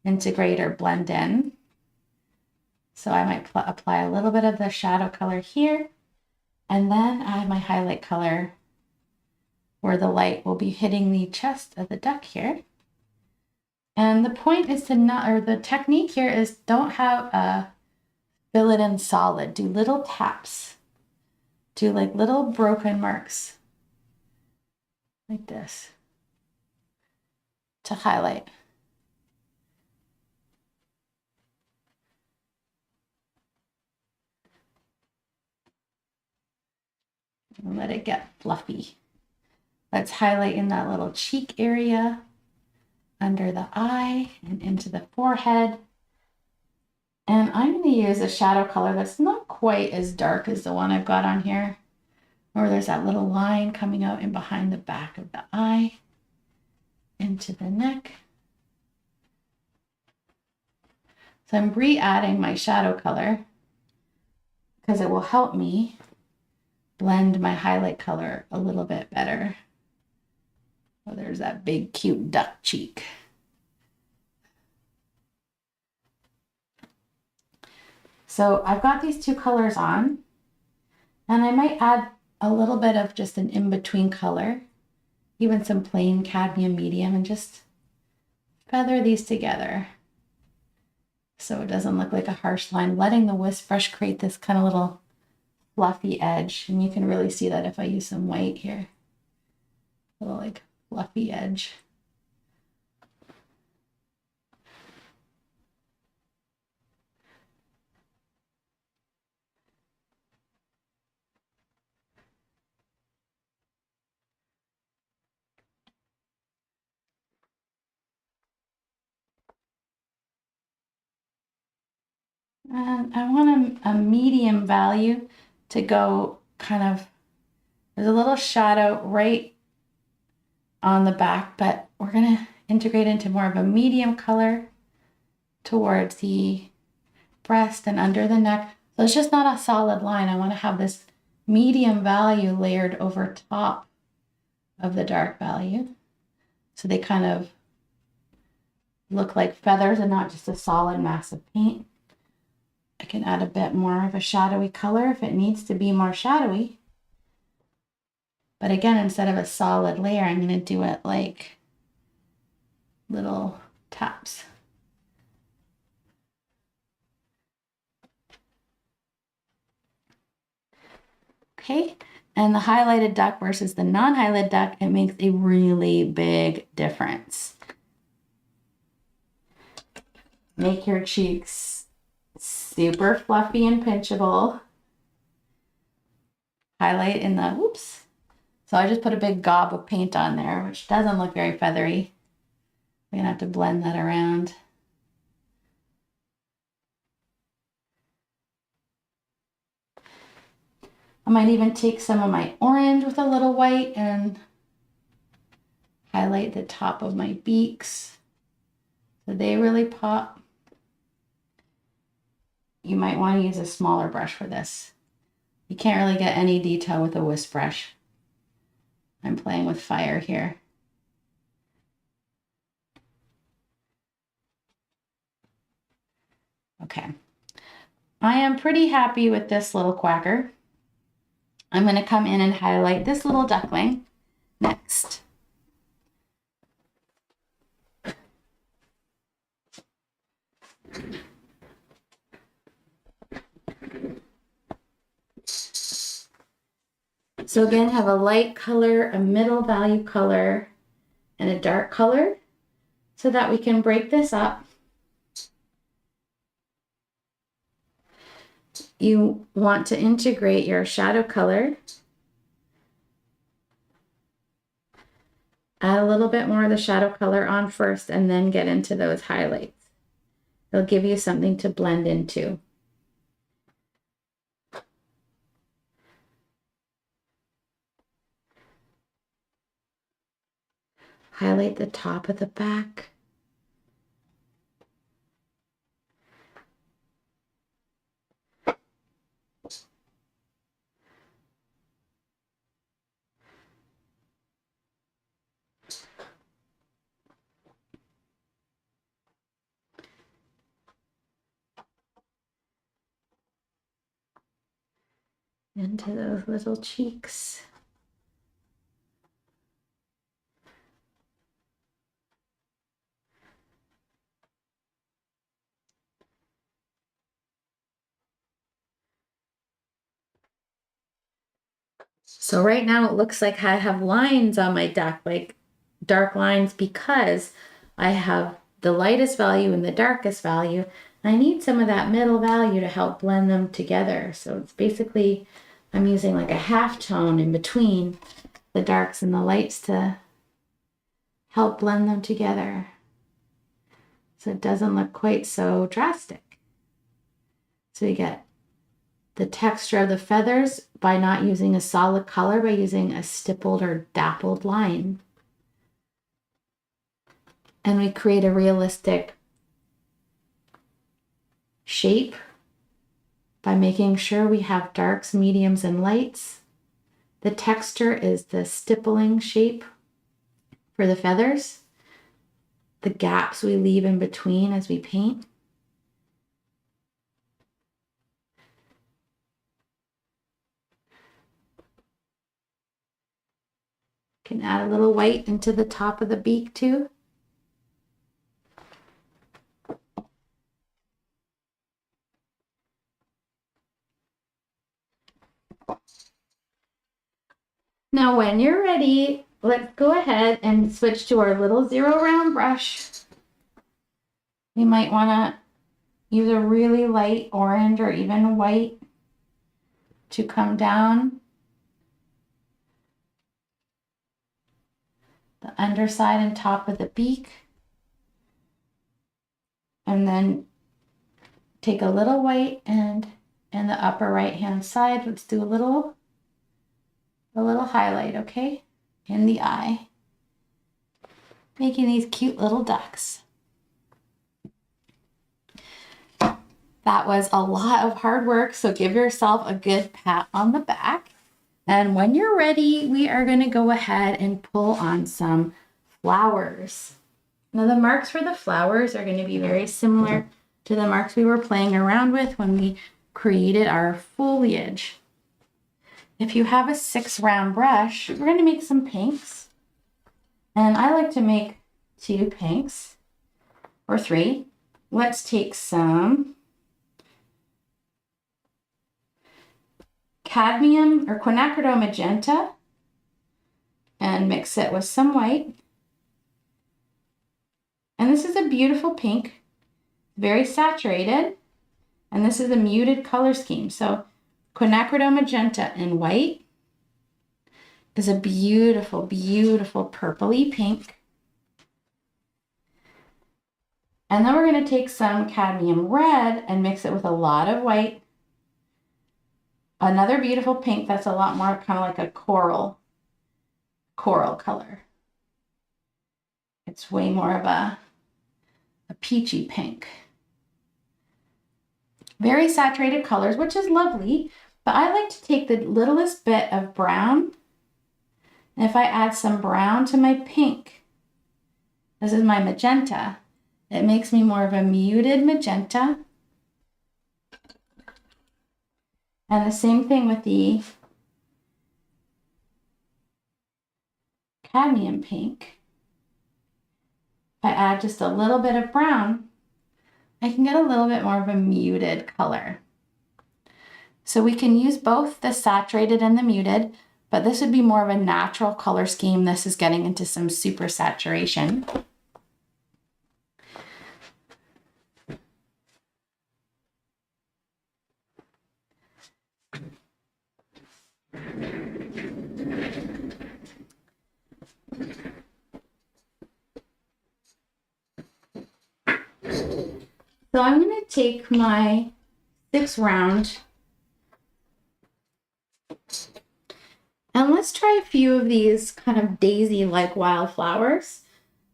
[SPEAKER 1] integrate or blend in. So I might apply a little bit of the shadow color here, and then add my highlight color where the light will be hitting the chest of the duck here. And the point is to not, or the technique here is don't have a fill it in solid. Do little taps. Do like little broken marks like this to highlight. And let it get fluffy. Let's highlight in that little cheek area, under the eye, and into the forehead. And I'm going to use a shadow color that's not quite as dark as the one I've got on here. Or there's that little line coming out in behind the back of the eye, into the neck. So I'm re-adding my shadow color because it will help me blend my highlight color a little bit better. Oh, there's that big cute duck cheek. So I've got these two colors on, and I might add a little bit of just an in-between color, even some plain cadmium medium, and just feather these together so it doesn't look like a harsh line, letting the wisp brush create this kind of little fluffy edge. And you can really see that if I use some white here, a little like fluffy edge. And I want a medium value to go kind of, there's a little shadow right on the back, but we're going to integrate into more of a medium color towards the breast and under the neck. So it's just not a solid line. I want to have this medium value layered over top of the dark value. So they kind of look like feathers and not just a solid mass of paint. I can add a bit more of a shadowy color if it needs to be more shadowy. But again, instead of a solid layer, I'm going to do it like little taps. Okay, and the highlighted duck versus the non-highlighted duck, it makes a really big difference. Make your cheeks super fluffy and pinchable. Highlight in the, whoops. So I just put a big gob of paint on there, which doesn't look very feathery. We're gonna have to blend that around. I might even take some of my orange with a little white and highlight the top of my beaks so they really pop. You might want to use a smaller brush for this. You can't really get any detail with a wisp brush. I'm playing with fire here. Okay, I am pretty happy with this little quacker. I'm going to come in and highlight this little duckling next. So again, have a light color, a middle value color, and a dark color so that we can break this up. You want to integrate your shadow color. Add a little bit more of the shadow color on first and then get into those highlights. It'll give you something to blend into. Highlight the top of the back. Into those little cheeks. So right now it looks like I have lines on my duck, like dark lines, because I have the lightest value and the darkest value. I need some of that middle value to help blend them together. So it's basically, I'm using like a half tone in between the darks and the lights to help blend them together. So it doesn't look quite so drastic. So you get the texture of the feathers by not using a solid color, by using a stippled or dappled line. And we create a realistic shape by making sure we have darks, mediums, and lights. The texture is the stippling shape for the feathers. The gaps we leave in between as we paint. Can add a little white into the top of the beak too. Now when you're ready, let's go ahead and switch to our little zero round brush. You might want to use a really light orange or even white to come down the underside and top of the beak. And then take a little white and in the upper right hand side, let's do a little highlight, okay? In the eye. Making these cute little ducks. That was a lot of hard work, so give yourself a good pat on the back. And when you're ready, we are going to go ahead and pull on some flowers. Now the marks for the flowers are going to be very similar to the marks we were playing around with when we created our foliage. If you have a 6 round brush, we're going to make some pinks. And I like to make 2 pinks or 3. Let's take some cadmium or quinacridone magenta and mix it with some white. And this is a beautiful pink, very saturated, and this is a muted color scheme. So quinacridone magenta and white is a beautiful, beautiful purpley pink. And then we're going to take some cadmium red and mix it with a lot of white. Another beautiful pink that's a lot more kind of like a coral color. It's way more of a peachy pink. Very saturated colors, which is lovely, but I like to take the littlest bit of brown, and if I add some brown to my pink, this is my magenta, it makes me more of a muted magenta. And the same thing with the cadmium pink. If I add just a little bit of brown, I can get a little bit more of a muted color. So we can use both the saturated and the muted, but this would be more of a natural color scheme. This is getting into some super saturation. So I'm going to take my 6 round and let's try a few of these kind of daisy-like wildflowers.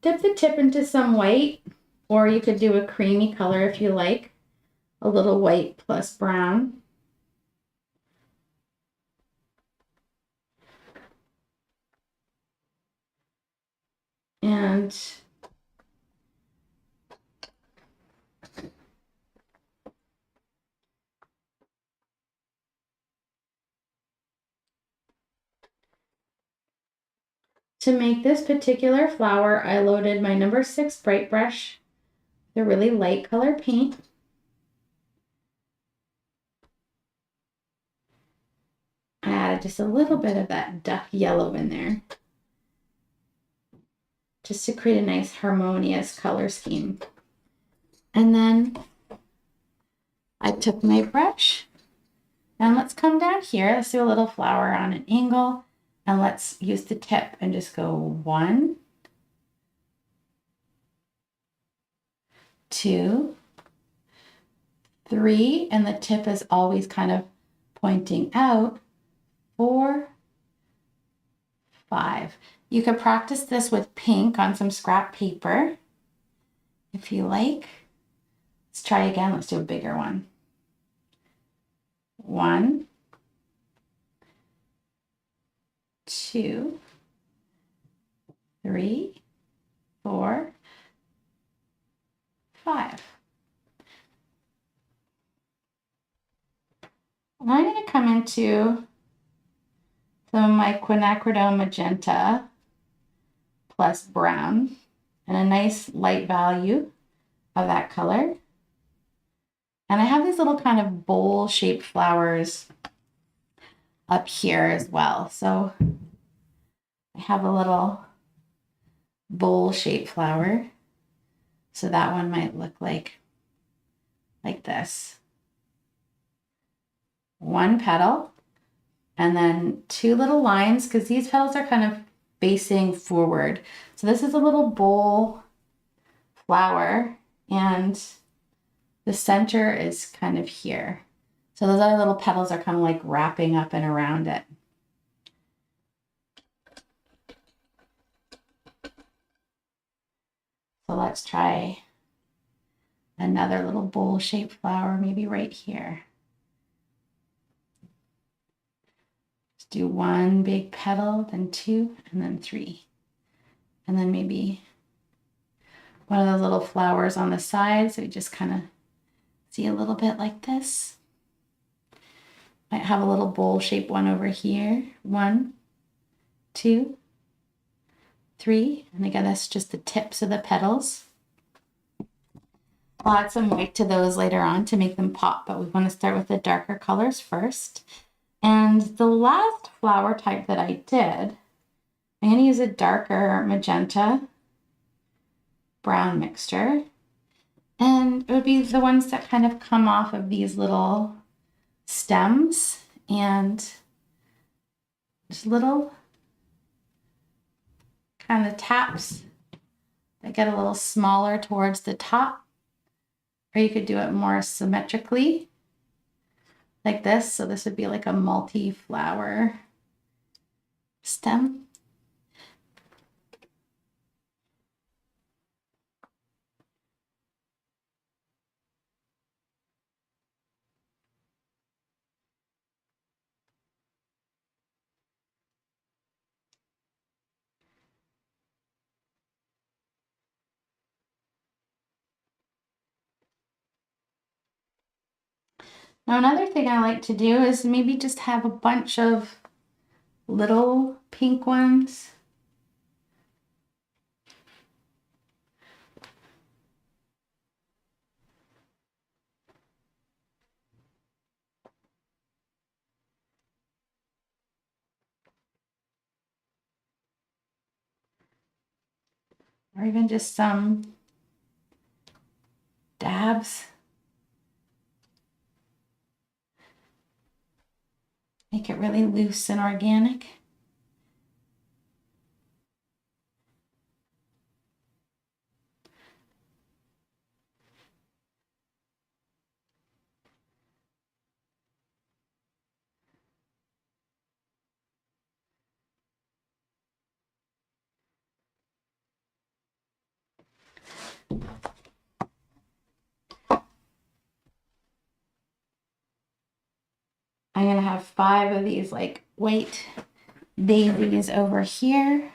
[SPEAKER 1] Dip the tip into some white, or you could do a creamy color if you like, a little white plus brown. And to make this particular flower, I loaded my number 6 bright brush, the really light color paint. I added just a little bit of that duck yellow in there, just to create a nice harmonious color scheme. And then I took my brush and let's come down here. Let's do a little flower on an angle, and let's use the tip and just go 1, 2, 3, and the tip is always kind of pointing out, 4, 5. You could practice this with pink on some scrap paper if you like. Let's try again. Let's do a bigger one. 1, 2, 3, 4, 5. And I'm going to come into some of my quinacridone magenta plus brown and a nice light value of that color. And I have these little kind of bowl shaped flowers up here as well. So I have a little bowl shaped flower. So that one might look like this. 1 petal and then 2 little lines, because these petals are kind of facing forward. So this is a little bowl flower and the center is kind of here. So those other little petals are kind of like wrapping up and around it. So let's try another little bowl-shaped flower, maybe right here. Let's do 1 big petal, then 2, and then 3. And then maybe one of those little flowers on the side, so you just kind of see a little bit like this. Might have a little bowl-shaped one over here. 1, 2, 3, and again, that's just the tips of the petals. I'll add some white to those later on to make them pop, but we want to start with the darker colors first. And the last flower type that I did, I'm going to use a darker magenta brown mixture. And it would be the ones that kind of come off of these little stems and just little kind of taps that get a little smaller towards the top. Or you could do it more symmetrically like this. So this would be like a multi-flower stem. Now another thing I like to do is maybe just have a bunch of little pink ones. Or even just some dabs. Make it really loose and organic. I'm gonna have 5 of these like white daisies over here.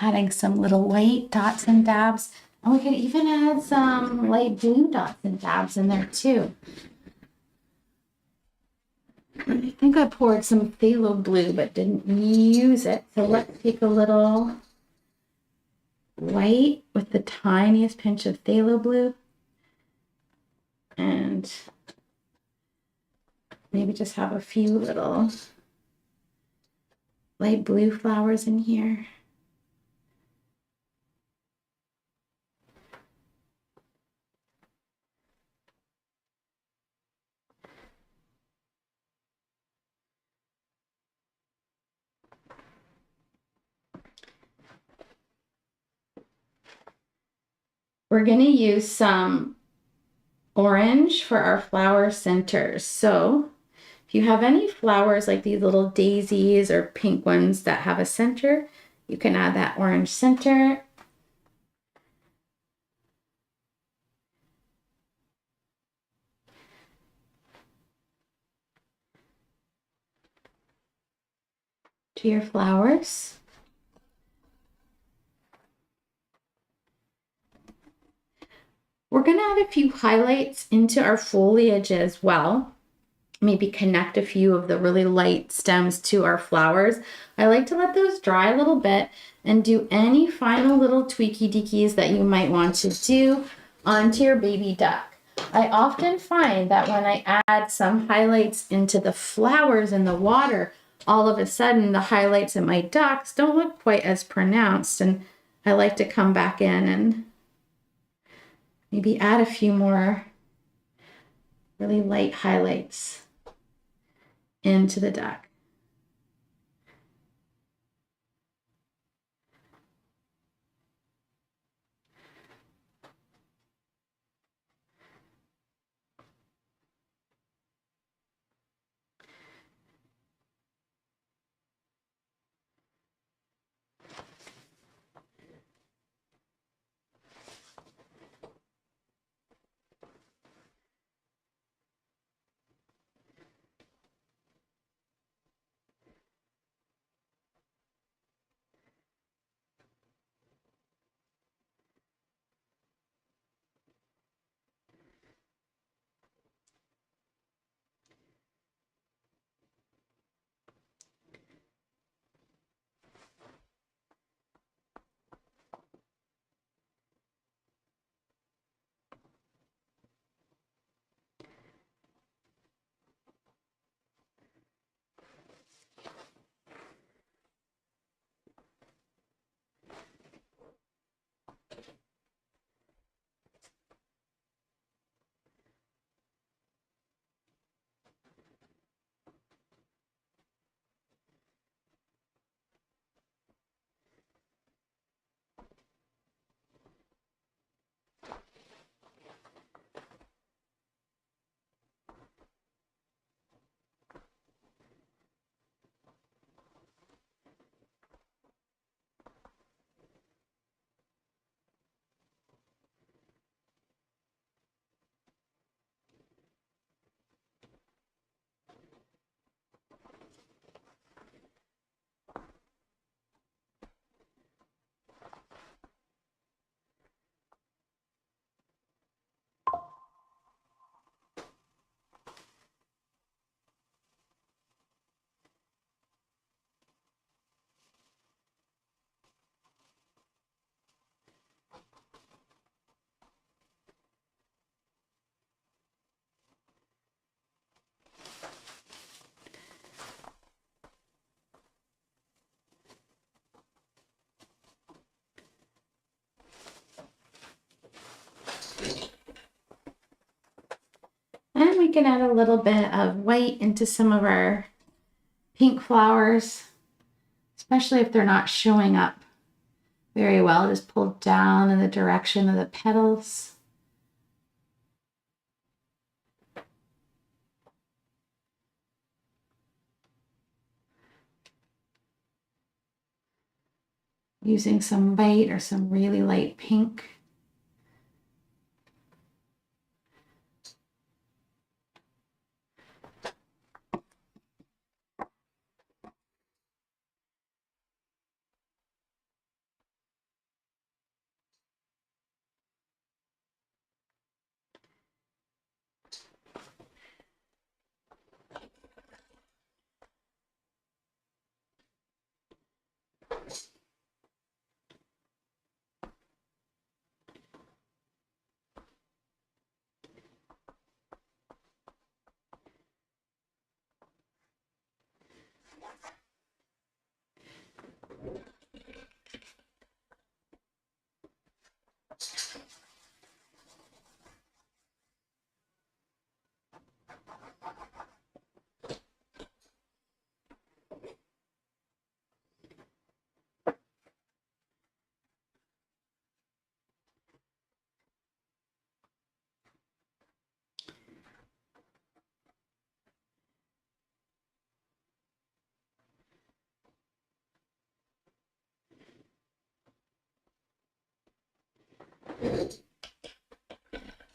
[SPEAKER 1] Adding some little white dots and dabs. And we could even add some light blue dots and dabs in there too. I think I poured some phthalo blue but didn't use it. So let's take a little white with the tiniest pinch of phthalo blue. And maybe just have a few little light blue flowers in here. We're going to use some orange for our flower centers. So if you have any flowers like these little daisies or pink ones that have a center, you can add that orange center. To your flowers. We're going to add a few highlights into our foliage as well. Maybe connect a few of the really light stems to our flowers. I like to let those dry a little bit and do any final little tweaky deakies that you might want to do onto your baby duck. I often find that when I add some highlights into the flowers in the water, all of a sudden the highlights in my ducks don't look quite as pronounced, and I like to come back in and maybe add a few more really light highlights into the duck. can add a little bit of white into some of our pink flowers, especially if they're not showing up very well. Just pull down in the direction of the petals. Using some white or some really light pink.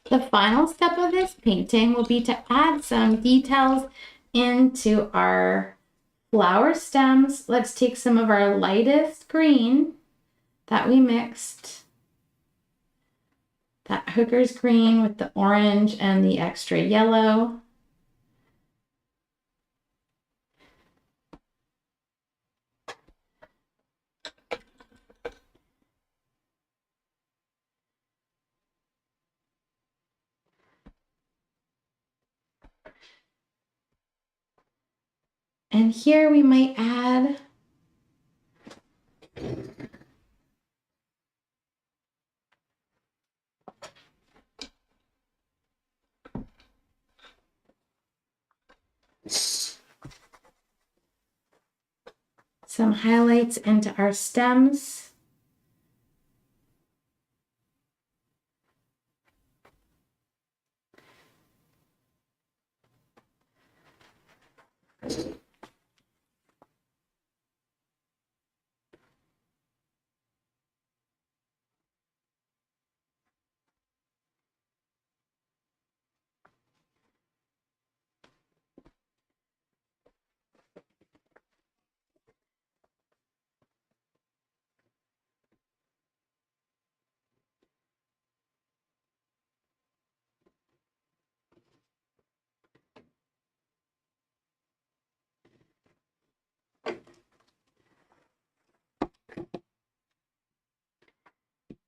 [SPEAKER 1] The final step of this painting will be to add some details into our flower stems. Let's take some of our lightest green that we mixed, that hooker's green with the orange and the extra yellow. And here we might add some highlights into our stems.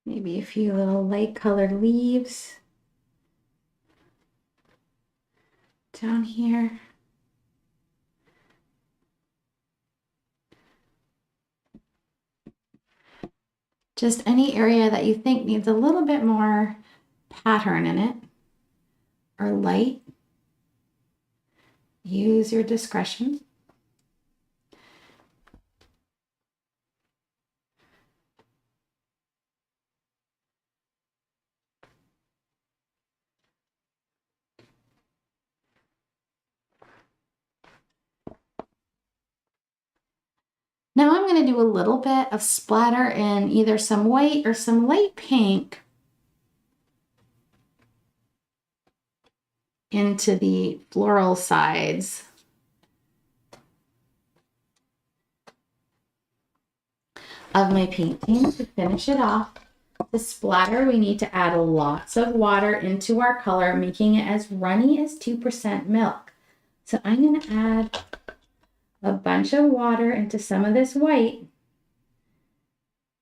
[SPEAKER 1] Maybe a few little light colored leaves down here. Just any area that you think needs a little bit more pattern in it or light. Use your discretion. Now I'm going to do a little bit of splatter in either some white or some light pink into the floral sides of my painting to finish it off. The splatter, we need to add lots of water into our color, making it as runny as 2% milk. So I'm going to add a bunch of water into some of this white,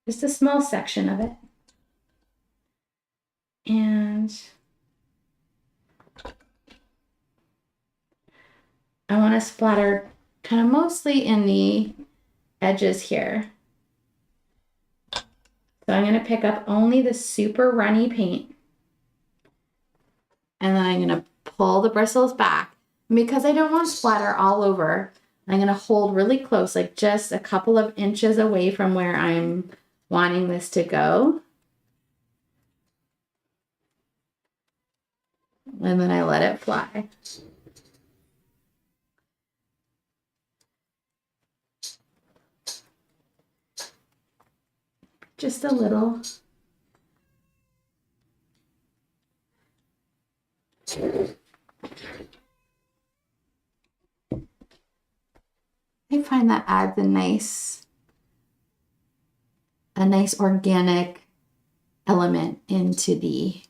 [SPEAKER 1] just a small section of it. And I want to splatter kind of mostly in the edges here. So I'm going to pick up only the super runny paint. And then I'm going to pull the bristles back. And because I don't want splatter all over, I'm going to hold really close, like just a couple of inches away from where I'm wanting this to go. And then I let it fly. Just a little. I find that adds a nice organic element into the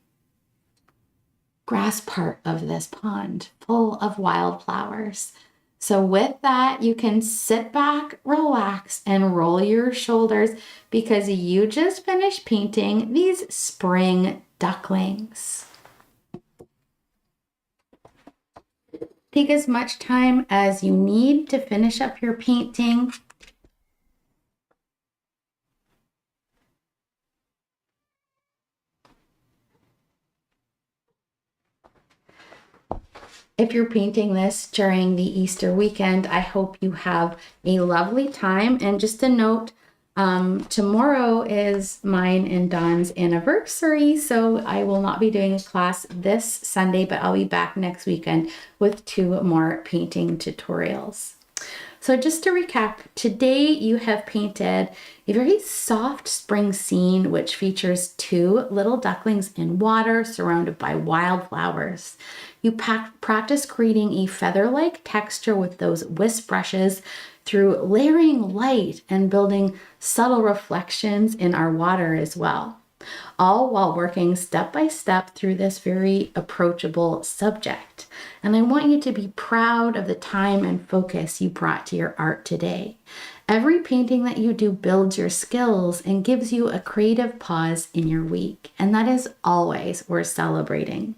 [SPEAKER 1] grass part of this pond, full of wildflowers. So with that, you can sit back, relax, and roll your shoulders because you just finished painting these spring ducklings. Take as much time as you need to finish up your painting. If you're painting this during the Easter weekend, I hope you have a lovely time. And just a note, tomorrow is mine and Dawn's anniversary, so I will not be doing a class this Sunday, but I'll be back next weekend with 2 more painting tutorials. So just to recap, today you have painted a very soft spring scene which features 2 little ducklings in water surrounded by wildflowers. You practice creating a feather-like texture with those wisp brushes through layering light and building subtle reflections in our water as well, all while working step by step through this very approachable subject. And I want you to be proud of the time and focus you brought to your art today. Every painting that you do builds your skills and gives you a creative pause in your week, and that is always worth celebrating.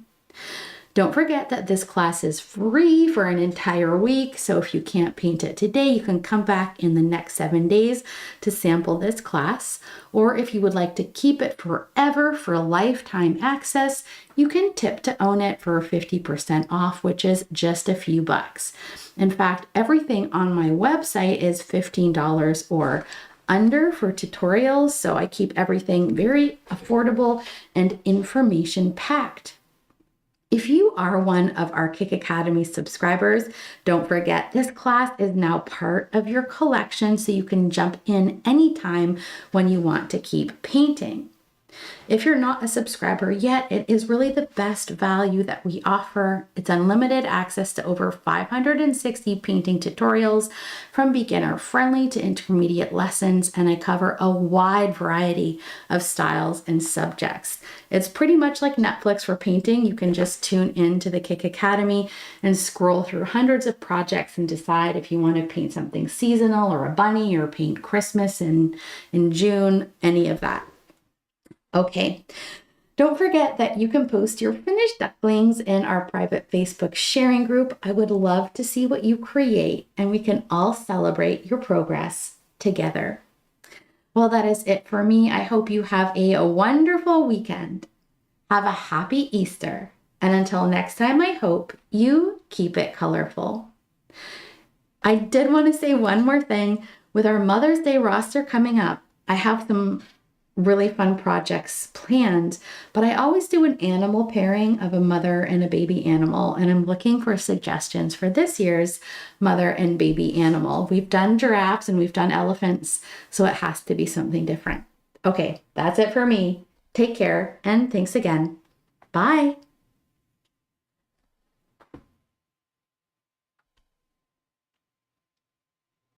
[SPEAKER 1] Don't forget that this class is free for an entire week, so if you can't paint it today, you can come back in the next 7 days to sample this class. Or if you would like to keep it forever for lifetime access, you can tip to own it for 50% off, which is just a few bucks. In fact, everything on my website is $15 or under for tutorials, so I keep everything very affordable and information packed. If you are one of our Kick Academy subscribers, don't forget this class is now part of your collection, so you can jump in anytime when you want to keep painting. If you're not a subscriber yet, it is really the best value that we offer. It's unlimited access to over 560 painting tutorials from beginner friendly to intermediate lessons, and I cover a wide variety of styles and subjects. It's pretty much like Netflix for painting. You can just tune into the Kick Academy and scroll through hundreds of projects and decide if you want to paint something seasonal or a bunny or paint Christmas in June, any of that. Okay, don't forget that you can post your finished ducklings in our private Facebook sharing group. I would love to see what you create, and we can all celebrate your progress together. Well, that is it for me. I hope you have a wonderful weekend. Have a happy Easter. And until next time, I hope you keep it colorful. I did want to say one more thing. With our Mother's Day roster coming up, I have some really fun projects planned, but I always do an animal pairing of a mother and a baby animal, and I'm looking for suggestions for this year's mother and baby animal. We've done giraffes and we've done elephants, so it has to be something different. Okay, that's it for me. Take care, and thanks again. Bye.